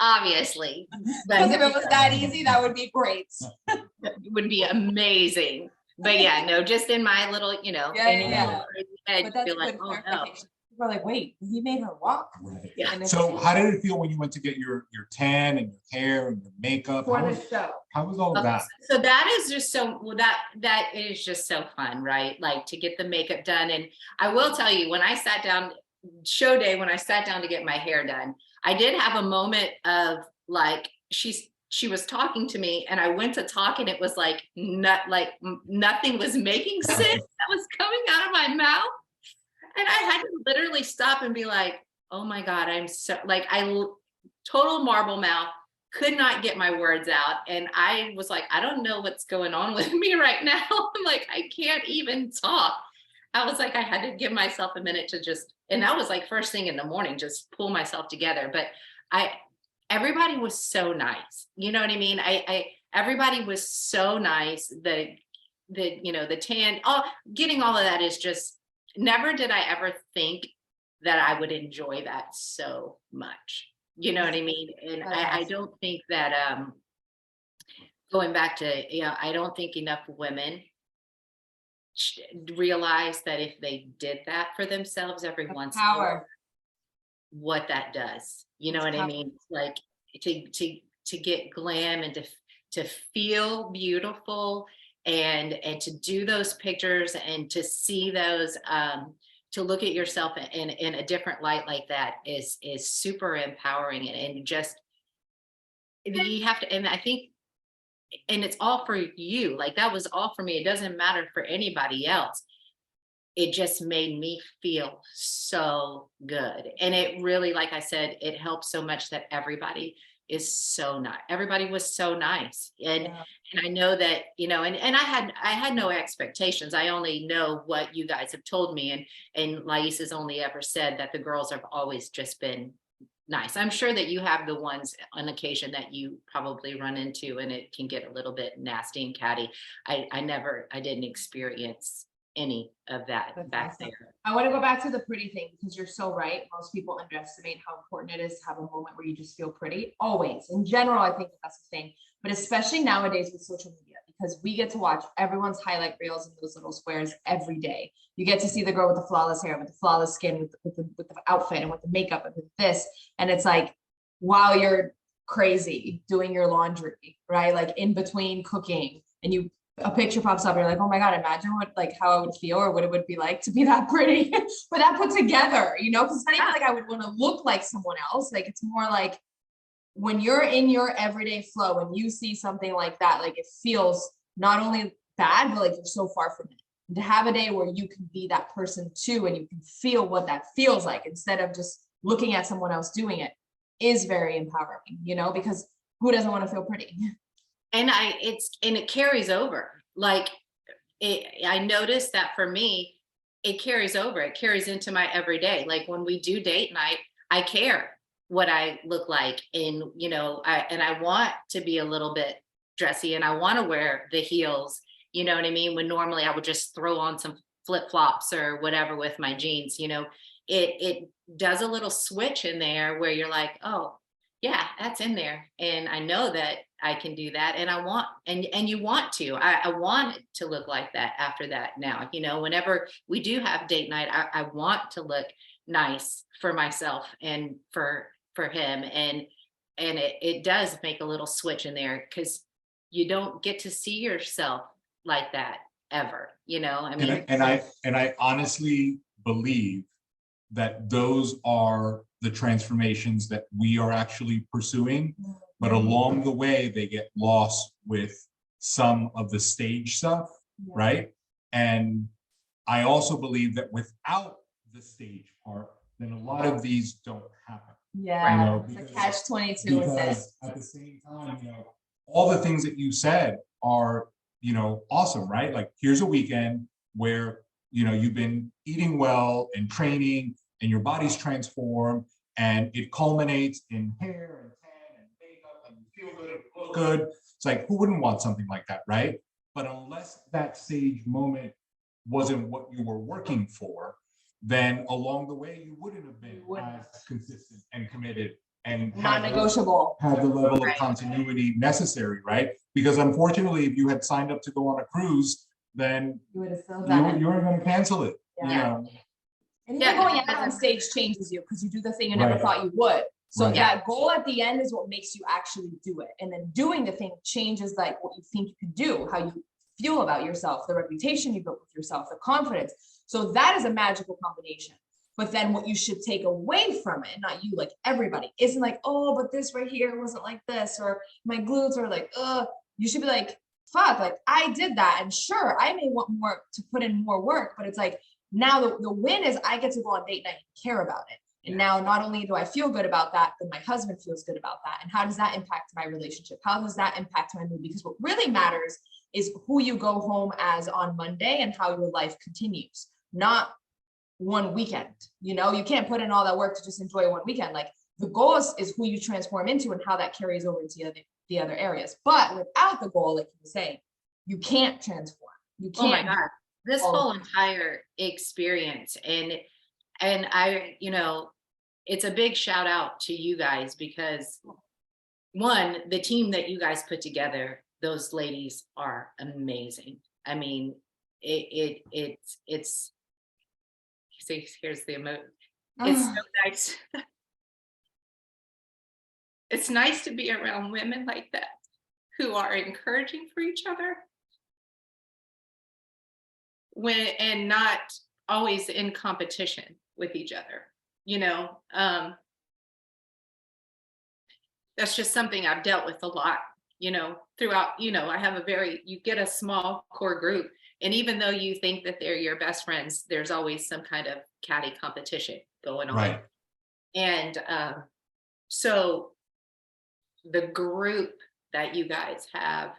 Because if it was that easy, that would be great. It would be amazing. But yeah, no, just in my little, Yeah. I But that's feel like, good oh no. clarification. People are like, wait, he made her walk. Right. Yeah. And So how did it feel when you went to get your tan and your hair and your makeup? for How the was, show? how was all of that? So that is just so, well, that is just so fun, right? Like to get the makeup done. And I will tell you, when I sat down, show day, when I sat down to get my hair done, I did have a moment of like, she was talking to me and I went to talk and it was like, nothing was making sense that was coming out of my mouth. And I had to literally stop and be like, oh my God, I'm so like, total marble mouth, could not get my words out. And I was like, I don't know what's going on with me right now. I'm like, I can't even talk. I was like, I had to give myself a minute to just, and that was like first thing in the morning, just pull myself together. But everybody was so nice. You know what I mean? Everybody was so nice. The tan, getting all of that is just, never did I ever think that I would enjoy that so much. You know what I mean? And I don't think that, going back to, I don't think enough women realize that if they did that for themselves every once in a while, what that does. You know what I mean? Like to get glam and to feel beautiful and to do those pictures and to see those, to look at yourself in a different light like that is super empowering. And just, you have to, and I think, and it's all for you. Like that was all for me. It doesn't matter for anybody else. It just made me feel so good. And it really, like I said, it helps so much that everybody is so nice. Everybody was so nice. And I know that, and I had no expectations. I only know what you guys have told me. And Lais has only ever said that the girls have always just been nice. I'm sure that you have the ones on occasion that you probably run into and it can get a little bit nasty and catty. I didn't experience any of that back there. I want to go back to the pretty thing because you're so right. Most people underestimate how important it is to have a moment where you just feel pretty. Always. In general, I think that's the thing. But especially nowadays with social media, because we get to watch everyone's highlight reels in those little squares every day. You get to see the girl with the flawless hair, with the flawless skin, with the outfit and with the makeup and with this. And it's like, wow, you're crazy doing your laundry, right? Like in between cooking and a picture pops up, you're like, oh my God, imagine how I would feel or what it would be like to be that pretty, but that put together, because it's not even like I would want to look like someone else. Like, it's more like when you're in your everyday flow and you see something like that, like it feels not only bad, but like you're so far from it. And to have a day where you can be that person too, and you can feel what that feels like instead of just looking at someone else doing it is very empowering, because who doesn't want to feel pretty? And it carries over. Like I noticed that for me, it carries over. It carries into my everyday. Like when we do date night, I care. what I look like. And, I want to be a little bit dressy, and I want to wear the heels, you know what I mean? When normally I would just throw on some flip flops or whatever with my jeans, it does a little switch in there where you're like, oh yeah, that's in there. And I know that I can do that. And I want, and you want to, I want it to look like that after that. Now, whenever we do have date night, I want to look nice for myself and for him. And it does make a little switch in there, because you don't get to see yourself like that ever, I mean. And I honestly believe that those are the transformations that we are actually pursuing, but along the way they get lost with some of the stage stuff, right? And I also believe that without the stage part, then a lot of these don't happen. Yeah, it's a catch-22 with this. At the same time, all the things that you said are, awesome, right? Like, here's a weekend where, you've been eating well and training and your body's transformed, and it culminates in hair and tan and makeup, and you feel good and look good. It's like, who wouldn't want something like that, right? But unless that stage moment wasn't what you were working for, then along the way you wouldn't have been as consistent and committed and non-negotiable, have the level of continuity necessary, right? Because unfortunately, if you had signed up to go on a cruise, then you would have still done it. You weren't going to cancel it. And even going out on stage changes you, because you do the thing you never thought you would. So that goal at the end is what makes you actually do it. And then doing the thing changes like what you think you can do, how you feel about yourself, the reputation you built with yourself, the confidence. So that is a magical combination. But then what you should take away from it, not you, like everybody, isn't like, oh, but this right here wasn't like this, or my glutes are like, you should be like, fuck, like I did that. And sure, I may want more to put in more work, but it's like, now the win is I get to go on date night and care about it. And now not only do I feel good about that, but my husband feels good about that. And how does that impact my relationship? How does that impact my mood? Because what really matters is who you go home as on Monday and how your life continues, not one weekend. You can't put in all that work to just enjoy one weekend. Like, the goal is who you transform into and how that carries over into the other areas. But without the goal, like you were saying, you can't transform. You can't. Oh my God. This whole entire experience, and I, it's a big shout out to you guys, because one, the team that you guys put together, those ladies are amazing. I mean, it's see, here's the emotion. It's so nice. It's nice to be around women like that, who are encouraging for each other, and not always in competition with each other. That's just something I've dealt with a lot, throughout, I have you get a small core group, and even though you think that they're your best friends, there's always some kind of catty competition going on. Right. And so the group that you guys have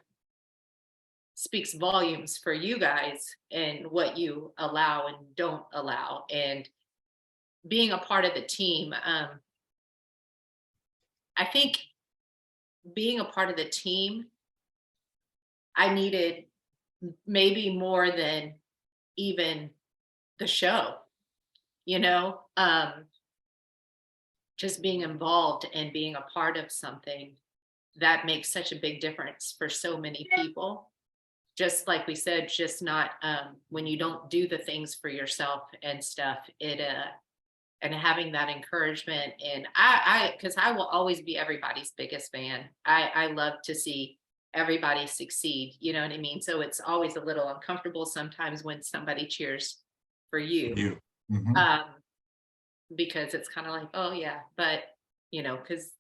speaks volumes for you guys and what you allow and don't allow. And being a part of the team, I think being a part of the team, I needed maybe more than even the show, just being involved and being a part of something that makes such a big difference for so many people. Just like we said, just not when you don't do the things for yourself and stuff, and having that encouragement. And because I will always be everybody's biggest fan. I love to see everybody succeed, you know what I mean? So it's always a little uncomfortable sometimes when somebody cheers for you. Mm-hmm. Because it's kind of like, oh yeah, but because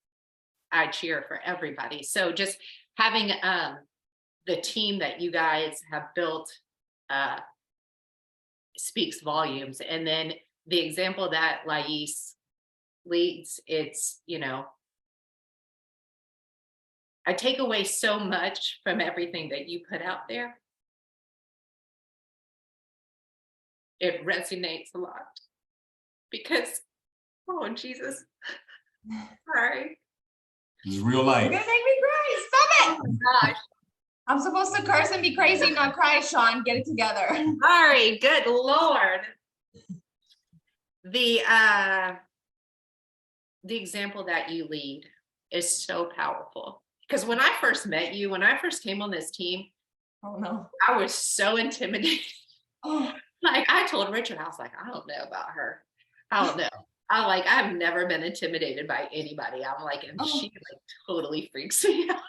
I cheer for everybody. So just having the team that you guys have built speaks volumes. And then the example that Lais leads, it's, I take away so much from everything that you put out there. It resonates a lot because, oh Jesus, Sorry. This is real You're life. gonna make me cry. Stop it. Oh my gosh. I'm supposed to curse and be crazy, not cry, Shawn. Get it together. Sorry, good Lord. The example that you lead is so powerful. Because when I first met you, when I first came on this team, Oh no. I was so intimidated. Oh. Like I told Richard, I was like, I don't know about her. I don't know. I've never been intimidated by anybody. I'm like, and she like totally freaks me out.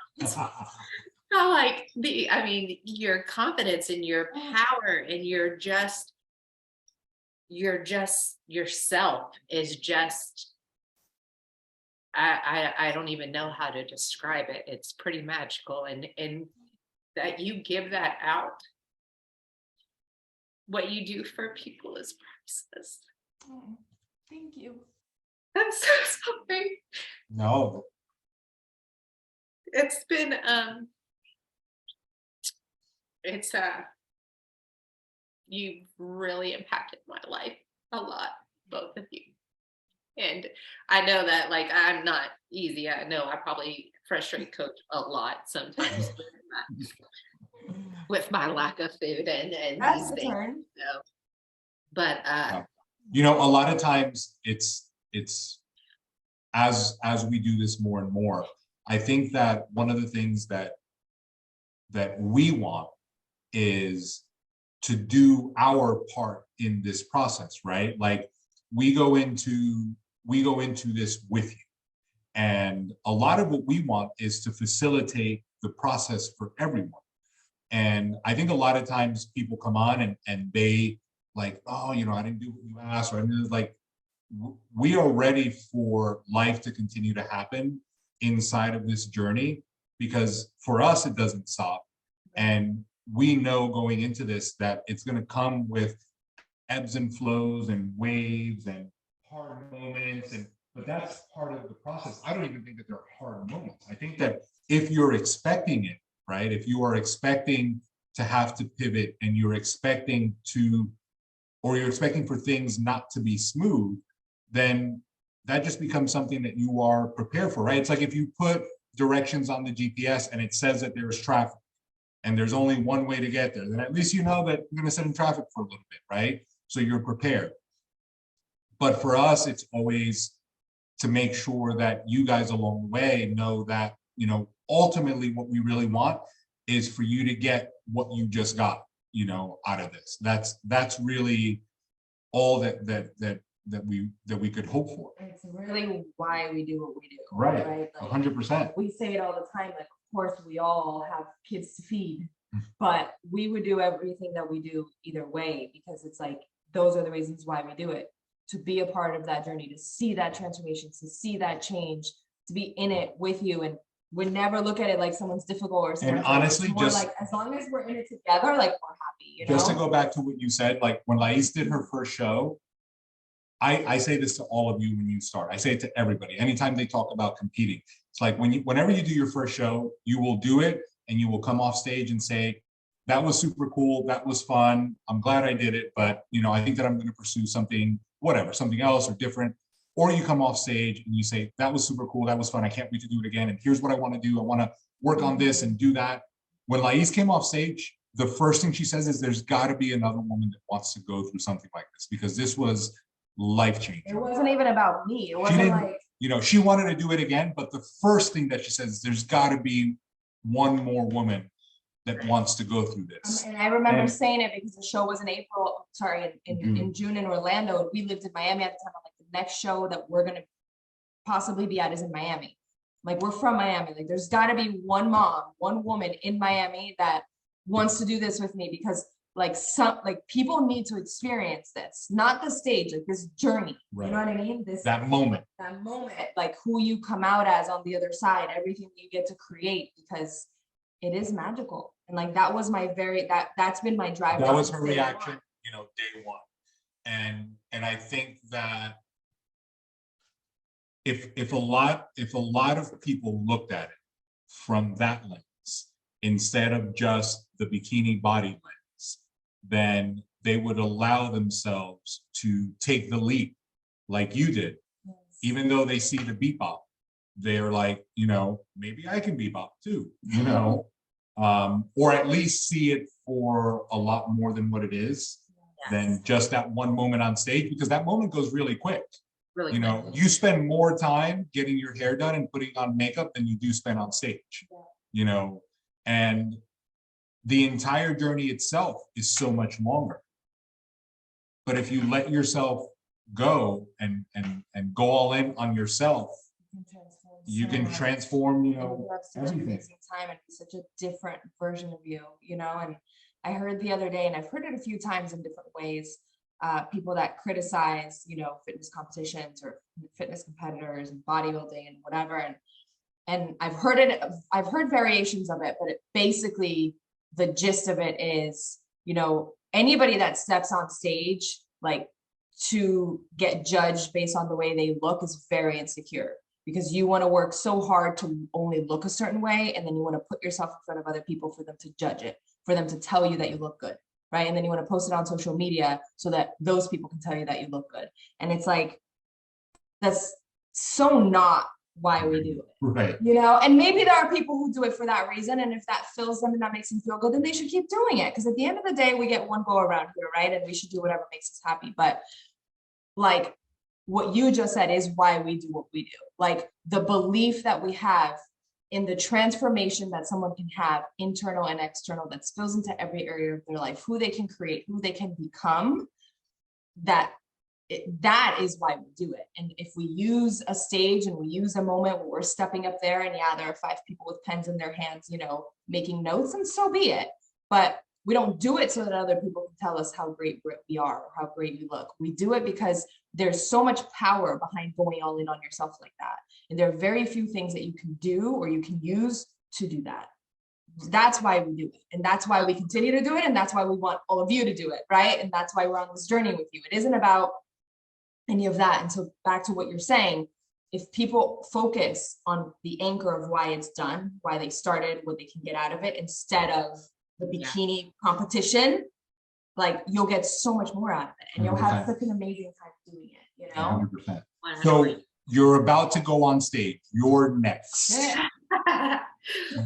I like your confidence and your power and you're just yourself is just, I don't even know how to describe it. It's pretty magical. And that you give that out. What you do for people is priceless. Oh, thank you. I'm so sorry. No. It's been you've really impacted my life a lot, both of you. And I know that like I'm not easy. I know I probably frustrate Coach a lot sometimes with my lack of food and That's these the things. turn. So, but You know, a lot of times it's as we do this more and more, I think that one of the things that we want is to do our part in this process, right? Like we go into this with you. And a lot of what we want is to facilitate the process for everyone. And I think a lot of times people come on and they like, oh, you know, I didn't do what you asked, or I mean, like, we are ready for life to continue to happen inside of this journey, because for us, it doesn't stop. And we know going into this that it's going to come with ebbs and flows and waves and hard moments, but that's part of the process. I don't even think that they're hard moments. I think that if you're expecting it, right? If you are expecting to have to pivot and you're expecting for things not to be smooth, then that just becomes something that you are prepared for, right? It's like if you put directions on the GPS and it says that there's traffic and there's only one way to get there, then at least you know that you're going to sit in traffic for a little bit, right? So you're prepared. But for us, it's always to make sure that you guys along the way know that, you know, ultimately what we really want is for you to get what you just got, you know, out of this. That's really all that we could hope for. It's really why we do what we do. Right. Like, 100%. we say it all the time, like, of course, we all have kids to feed, but we would do everything that we do either way, because it's like, those are the reasons why we do it. To be a part of that journey, to see that transformation, to see that change, to be in it with you. And we never look at it like someone's difficult or something. And honestly, more just like, as long as we're in it together, like, we're happy, you know? Just to go back to what you said, like when Lais did her first show, I say this to all of you when you start. I say it to everybody. Anytime they talk about competing, it's like whenever you do your first show, you will do it and you will come off stage and say, that was super cool. That was fun. I'm glad I did it. But, you know, I think that I'm going to pursue something, whatever, something else or different. Or you come off stage and you say, that was super cool. That was fun. I can't wait to do it again. And here's what I want to do. I want to work on this and do that. When Lais came off stage, the first thing she says is there's got to be another woman that wants to go through something like this, because this was life-changing. It wasn't even about me. It wasn't like, you know, she wanted to do it again, but the first thing that she says is there's got to be one more woman that wants to go through this. And I remember saying it because the show was in April, in June in Orlando. We lived in Miami at the time. I'm like, the next show that we're going to possibly be at is in Miami. Like, we're from Miami. Like, there's got to be one mom, one woman in Miami that wants to do this with me, because like people need to experience this, not the stage, like this journey. Right. You know what I mean? That moment, like who you come out as on the other side, everything you get to create, because it is magical. And like, that was my that's been my drive. That was her reaction, you know, day one. And I think that if a lot of people looked at it from that lens, instead of just the bikini body lens, then they would allow themselves to take the leap like you did. Yes. even though they see the bebop, they're like, you know, maybe I can bebop too, you know, or at least see it for a lot more than what it is, than just that one moment on stage, because that moment goes really quick. Really You know, you spend more time getting your hair done and putting on makeup than you do spend on stage, you know, and the entire journey itself is so much longer. But if you let yourself go and go all in on yourself, you can transform, you know, everything. Time and be such a different version of you, you know. And I heard the other day, and I've heard it a few times in different ways, people that criticize, you know, fitness competitions or fitness competitors and bodybuilding and whatever. And I've heard variations of it, but it basically, the gist of it is, you know, anybody that steps on stage, like, to get judged based on the way they look is very insecure, because you want to work so hard to only look a certain way, and then you want to put yourself in front of other people for them to judge it, for them to tell you that you look good, right? And then you want to post it on social media so that those people can tell you that you look good. And it's like, that's so not why we do it, right? You know. And maybe there are people who do it for that reason, and if that fills them and that makes them feel good, then they should keep doing it, because at the end of the day, we get one go around here, right? And we should do whatever makes us happy. But like what you just said is why we do what we do. Like, the belief that we have in the transformation that someone can have, internal and external, that spills into every area of their life, who they can create, who they can become, that is why we do it. And if we use a stage and we use a moment where we're stepping up there, and yeah, there are 5 people with pens in their hands, you know, making notes, and so be it. But we don't do it so that other people can tell us how great we are or how great we look. We do it because there's so much power behind going all in on yourself like that. And there are very few things that you can do or you can use to do that. That's why we do it. And that's why we continue to do it. And that's why we want all of you to do it, right? And that's why we're on this journey with you. It isn't about any of that. And so back to what you're saying, if people focus on the anchor of why it's done, why they started, what they can get out of it, instead of the bikini competition, like, you'll get so much more out of it, and you'll have such an amazing time doing it, you know. 100%. So you're about to go on stage. You're next.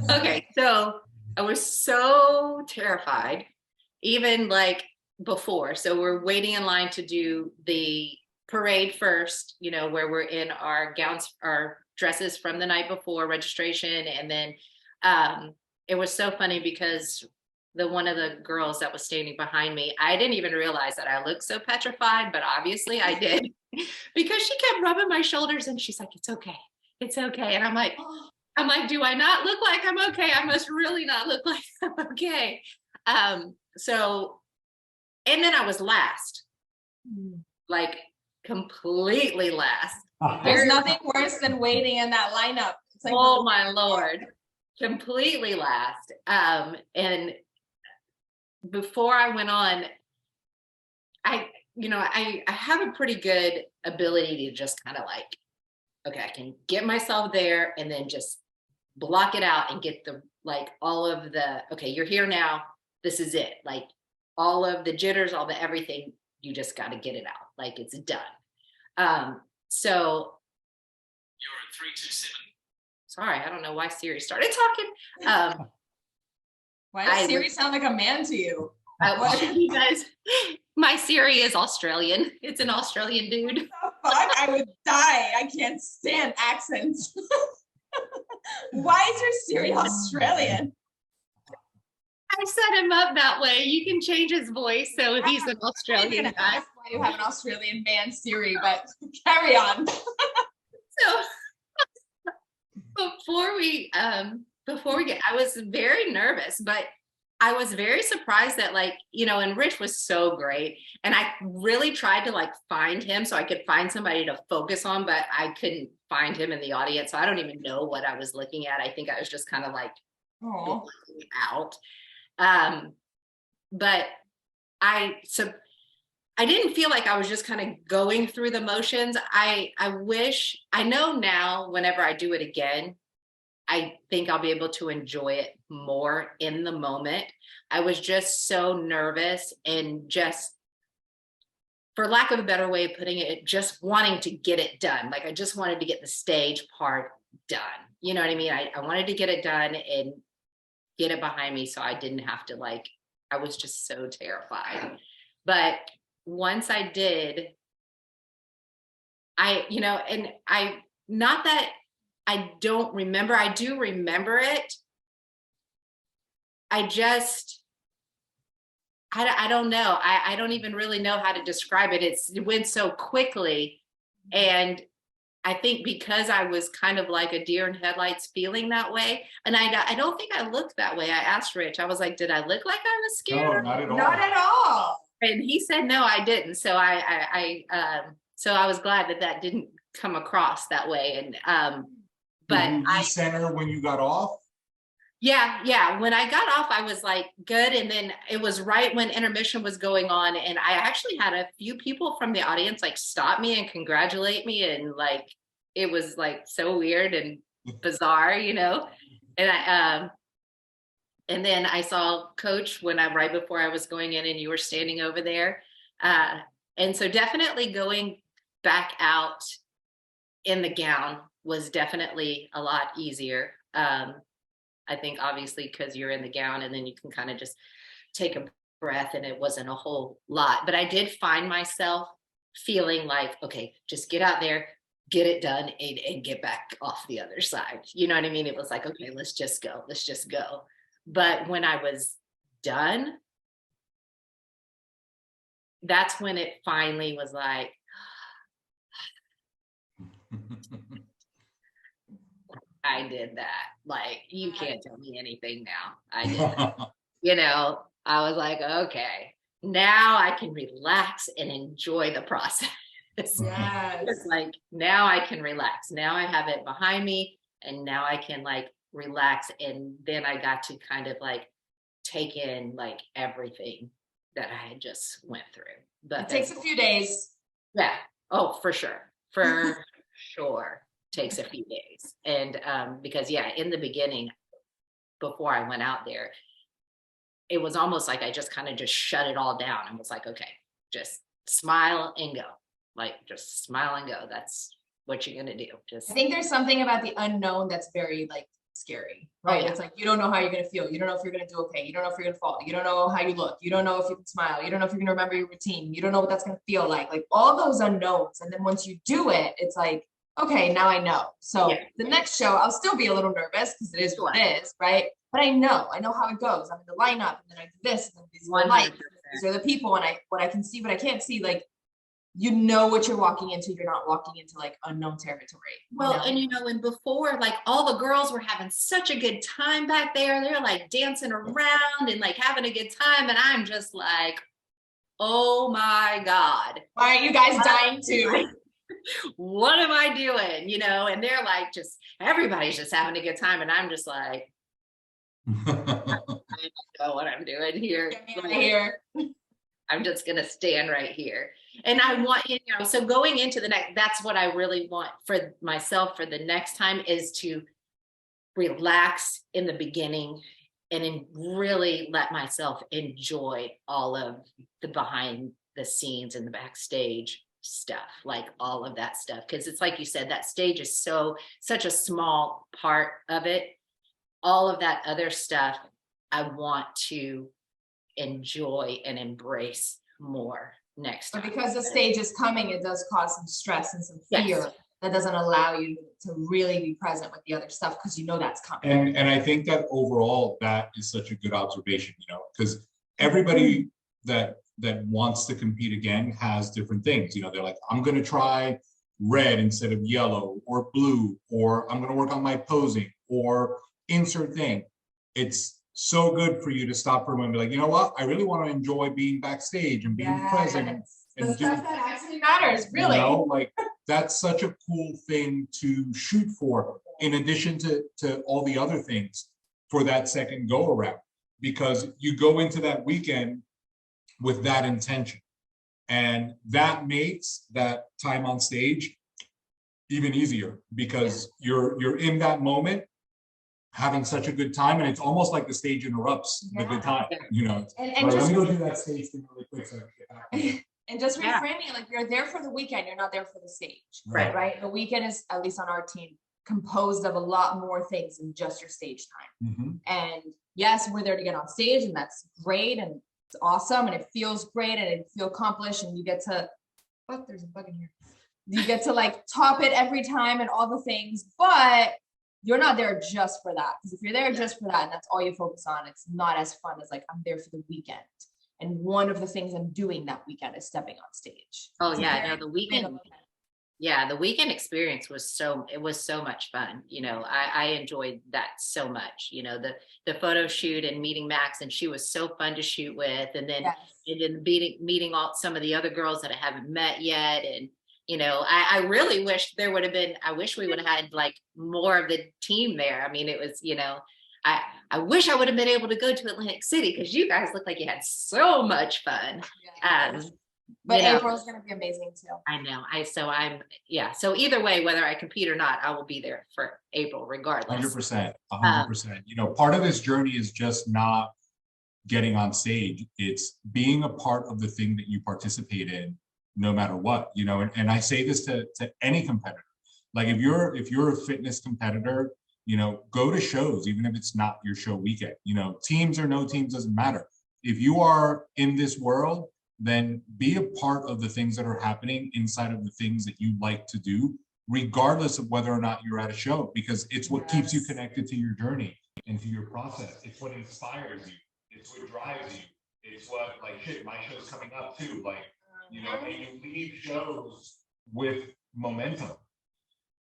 Okay, so I was so terrified, even like before. So we're waiting in line to do the parade first, you know, where we're in our gowns, our dresses from the night before registration. And then it was so funny because one of the girls that was standing behind me, I didn't even realize that I looked so petrified, but obviously I did, because she kept rubbing my shoulders and she's like, it's okay. It's okay. And I'm like, do I not look like I'm okay? I must really not look like I'm okay. So, and then I was last, like completely last. There's nothing worse than waiting in that lineup. It's like, oh my Lord, completely last. And before I went on, I have a pretty good ability to just kind of like, okay, I can get myself there and then just block it out and get the, like, all of the, okay, you're here now, this is it. Like, all of the jitters, all the everything, you just got to get it out. Like, it's done. So you're at 327. Sorry, I don't know why Siri started talking. Why does Siri sound like a man to you? You guys, my Siri is Australian. It's an Australian dude. What the fuck? I would die. I can't stand accents. Why is your Siri Australian? I set him up that way. You can change his voice so he's an Australian guy. That's why you have an Australian man Siri, but carry on. So before we get, I was very nervous, but I was very surprised that, like, you know, and Rich was so great. And I really tried to like find him so I could find somebody to focus on, but I couldn't find him in the audience. So I don't even know what I was looking at. I think I was just kind of like looking out. But I didn't feel like I was just kind of going through the motions. I know now whenever I do it again, I think I'll be able to enjoy it more in the moment. I was just so nervous and just for lack of a better way of putting it, just wanting to get it done. Like I just wanted to get the stage part done. You know what I mean? I wanted to get it done and get it behind me so I didn't have to like, I was just so terrified. But once I did, not that I don't remember, I do remember it. I don't know. I don't even really know how to describe it. It went so quickly. And I think because I was kind of like a deer in headlights feeling that way. And I don't think I looked that way. I asked Rich, I was like, did I look like I was scared? No, not at all. Not at all. And he said, no, I didn't. So so I was glad that didn't come across that way. And, but I center when you got off. Yeah. When I got off, I was like, good. And then it was right when intermission was going on. And I actually had a few people from the audience like stop me and congratulate me. And like, it was like so weird and bizarre, you know? And and then I saw Coach right before I was going in and you were standing over there. And so definitely going back out in the gown was definitely a lot easier. I think obviously because you're in the gown and then you can kind of just take a breath and it wasn't a whole lot. But I did find myself feeling like, okay, just get out there, get it done and get back off the other side. You know what I mean? It was like, okay, let's just go. But when I was done, that's when it finally was like, I did that. Like, you can't tell me anything now. I did that. You know, I was like, okay, now I can relax and enjoy the process. Yes. It's like, now I can relax. Now I have it behind me and now I can like relax. And then I got to kind of like take in like everything that I had just went through. But it takes a few days. Yeah. Oh, for sure. For sure. Takes a few days. And because in the beginning, before I went out there, it was almost like I just kind of just shut it all down and was like, okay, just smile and go. Like just smile and go. That's what you're gonna do. I think there's something about the unknown that's very like scary, right? It's like you don't know how you're gonna feel. You don't know if you're gonna do okay. You don't know if you're gonna fall. You don't know how you look. You don't know if you can smile. You don't know if you're gonna remember your routine. You don't know what that's gonna feel like all those unknowns. And then once you do it, it's like, okay, now I know. So the next show, I'll still be a little nervous because it is what it is, right? But I know how it goes. I'm in the lineup, and then I do this, and then these are the lights, these are the people, and what I can see, what I can't see. Like, you know what you're walking into. You're not walking into like unknown territory. Well, and and before, like all the girls were having such a good time back there. They're like dancing around and like having a good time, and I'm just like, oh my God, why aren't you guys dying too? What am I doing? You know, and they're like, everybody's just having a good time. And I'm just like, I don't know what I'm doing here. I'm just going to stand right here. And I want, so going into the next, that's what I really want for myself for the next time is to relax in the beginning and really let myself enjoy all of the behind the scenes and the backstage stuff, like all of that stuff, because it's like you said, that stage is such a small part of it. All of that other stuff I want to enjoy and embrace more next time. But because the stage is coming, it does cause some stress and some fear that doesn't allow you to really be present with the other stuff because you know that's coming. And I think that overall that is such a good observation, because everybody that wants to compete again has different things. They're like, I'm going to try red instead of yellow or blue, or I'm going to work on my posing or insert thing. It's so good for you to stop for a moment and be like, you know what? I really want to enjoy being backstage and being present. And the stuff that actually matters, really. Like that's such a cool thing to shoot for, in addition to all the other things for that second go around, because you go into that weekend with that intention, and that makes that time on stage even easier because you're in that moment having such a good time, and it's almost like the stage interrupts the good time, And let me go do that stage thing really quick so I can get back. And just reframing it, like you're there for the weekend, you're not there for the stage. Right. The weekend is, at least on our team, composed of a lot more things than just your stage time. And yes, we're there to get on stage, and that's great, and it's awesome, and it feels great, and it feel accomplished, and you get to, oh, there's a bug in here. You get to like top it every time and all the things, but you're not there just for that. Because if you're there just for that and that's all you focus on, it's not as fun as like, I'm there for the weekend. And one of the things I'm doing that weekend is stepping on stage. Oh yeah, no, the weekend. Yeah, the weekend experience was so much fun. You know, I enjoyed that so much. You know, the photo shoot and meeting Max, and she was so fun to shoot with. And then meeting all some of the other girls that I haven't met yet. And you know, I really wish there would have been. I wish we would have had like more of the team there. I mean, it was, you know, I wish I would have been able to go to Atlantic City because you guys look like you had so much fun. But April's going to be amazing too. I know. So either way, whether I compete or not, I will be there for April regardless. 100%. You know, part of this journey is just not getting on stage. It's being a part of the thing that you participate in, no matter what, you know, and I say this to any competitor. Like if you're a fitness competitor, you know, go to shows, even if it's not your show weekend, you know, teams or no teams, doesn't matter. If you are in this world, then be a part of the things that are happening inside of the things that you like to do, regardless of whether or not you're at a show, because it's what keeps you connected to your journey and to your process. It's what inspires you. It's what drives you. It's what, like, shit, my show's coming up too. Like, you know, and you leave shows with momentum.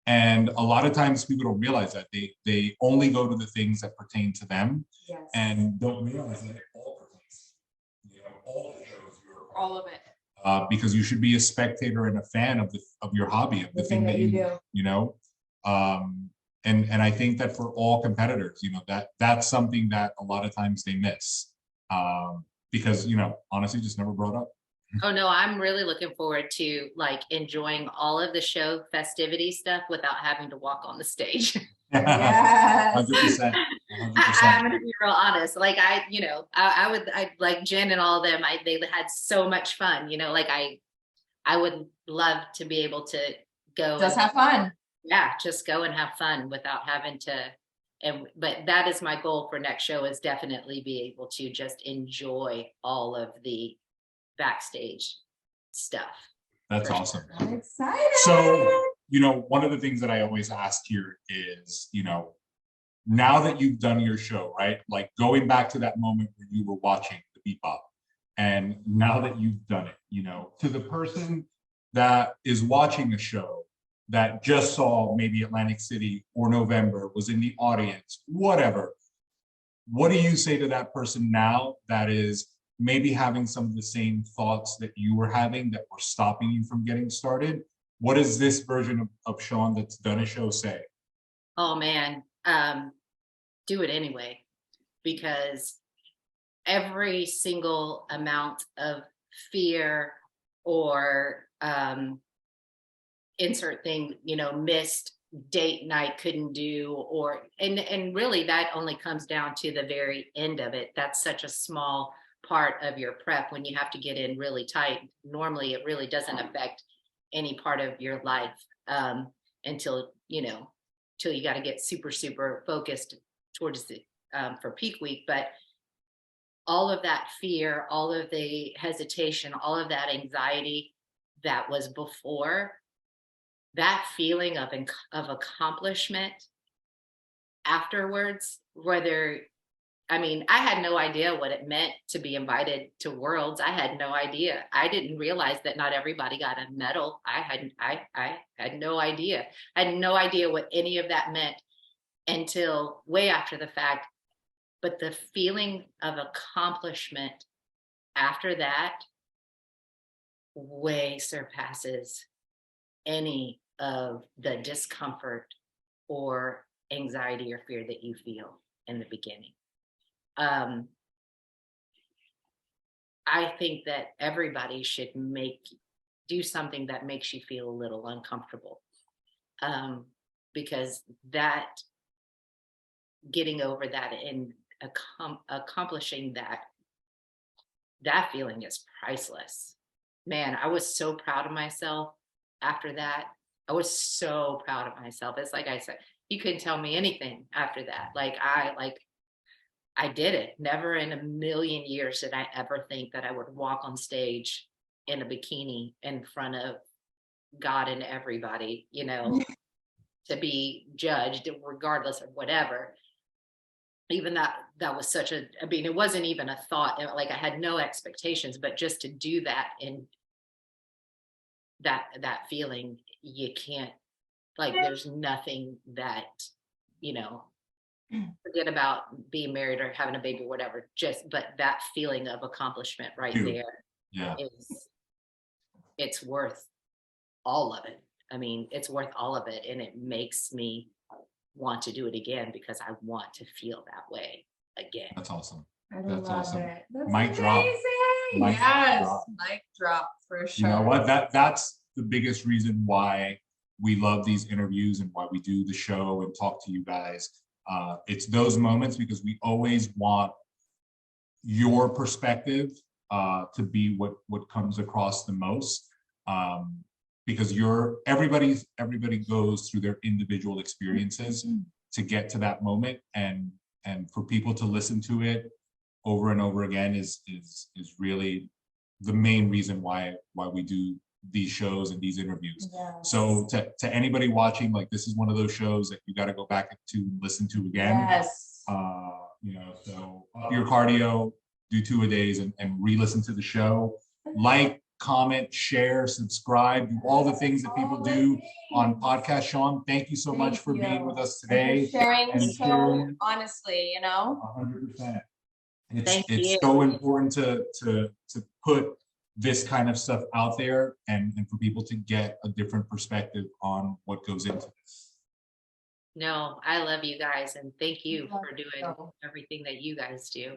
And a lot of times people don't realize that they only go to the things that pertain to them and don't realize that it all pertains, you know, all the shows. All of it. Because you should be a spectator and a fan of your hobby, of the thing that you do, you know. And I think that for all competitors, you know, that's something that a lot of times they miss because, you know, honestly, just never brought up. Oh no, I'm really looking forward to like enjoying all of the show festivity stuff without having to walk on the stage. Yes. 100%. I'm gonna be real honest. Like I like Jen and all of them. They had so much fun. You know, like I would love to be able to go. Just have fun. Yeah, just go and have fun without having to. But that is my goal for next show, is definitely be able to just enjoy all of the backstage stuff. That's awesome. I'm excited. So, you know, one of the things that I always ask here is, you know, now that you've done your show, right? Like going back to that moment where you were watching the Bebop, and now that you've done it, you know, to the person that is watching a show that just saw maybe Atlantic City or November, was in the audience, whatever, what do you say to that person now that is maybe having some of the same thoughts that you were having that were stopping you from getting started? What does this version of Shawn that's done a show say? Oh man, do it anyway, because every single amount of fear or insert thing, you know, missed date night, couldn't do, or and really that only comes down to the very end of it. That's such a small part of your prep when you have to get in really tight. Normally it really doesn't affect any part of your life until you got to get super focused towards the for peak week. But all of that fear, all of the hesitation, all of that anxiety that was before, that feeling of accomplishment afterwards, I had no idea what it meant to be invited to Worlds. I had no idea. I didn't realize that not everybody got a medal. I had no idea. I had no idea what any of that meant until way after the fact. But the feeling of accomplishment after that way surpasses any of the discomfort or anxiety or fear that you feel in the beginning. I think that everybody should do something that makes you feel a little uncomfortable, because that getting over that and accomplishing that feeling is priceless. man, I was so proud of myself after that. I was so proud of myself. It's like I said, you couldn't tell me anything after that. I did it. Never in a million years did I ever think that I would walk on stage in a bikini in front of God and everybody, you know, to be judged regardless of whatever. Even that was such a, I mean, it wasn't even a thought. Like I had no expectations, but just to do that and that feeling, you can't, like, there's nothing that, you know, forget about being married or having a baby or whatever, but that feeling of accomplishment right there it's worth all of it. I mean, it's worth all of it. And it makes me want to do it again because I want to feel that way again. That's awesome. That's awesome. That's Mic drop. Mic drop. Mic drop for sure. You know what? That's the biggest reason why we love these interviews and why we do the show and talk to you guys. It's those moments because we always want your perspective to be what comes across the most. Because everybody goes through their individual experiences to get to that moment, and for people to listen to it over and over again is really the main reason why we do these shows and these interviews. Yes. So to anybody watching, like, this is one of those shows that you got to go back to and listen to again. Yes. You know, so up your cardio, do 2-a-days and re-listen to the show. Like, comment, share, subscribe, do all the things that people do on podcast. Shawn, thank you so much for being with us today. Sharing so honestly, you know. 100%. It's so important to put this kind of stuff out there and for people to get a different perspective on what goes into this. No, I love you guys and thank you for doing everything that you guys do.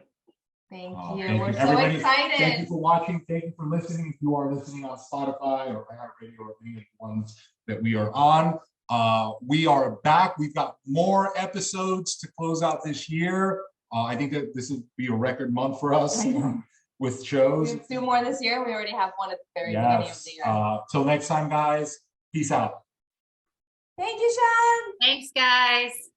Thank you. Thank We're you. so Everybody, excited. Thank you for watching. Thank you for listening. If you are listening on Spotify or iHeartRadio or any of the ones that we are on, we are back. We've got more episodes to close out this year. I think that this will be a record month for us with shows. We have 2 more this year. We already have one at the very beginning of the year. Till next time, guys. Peace out. Thank you, Shawn. Thanks, guys.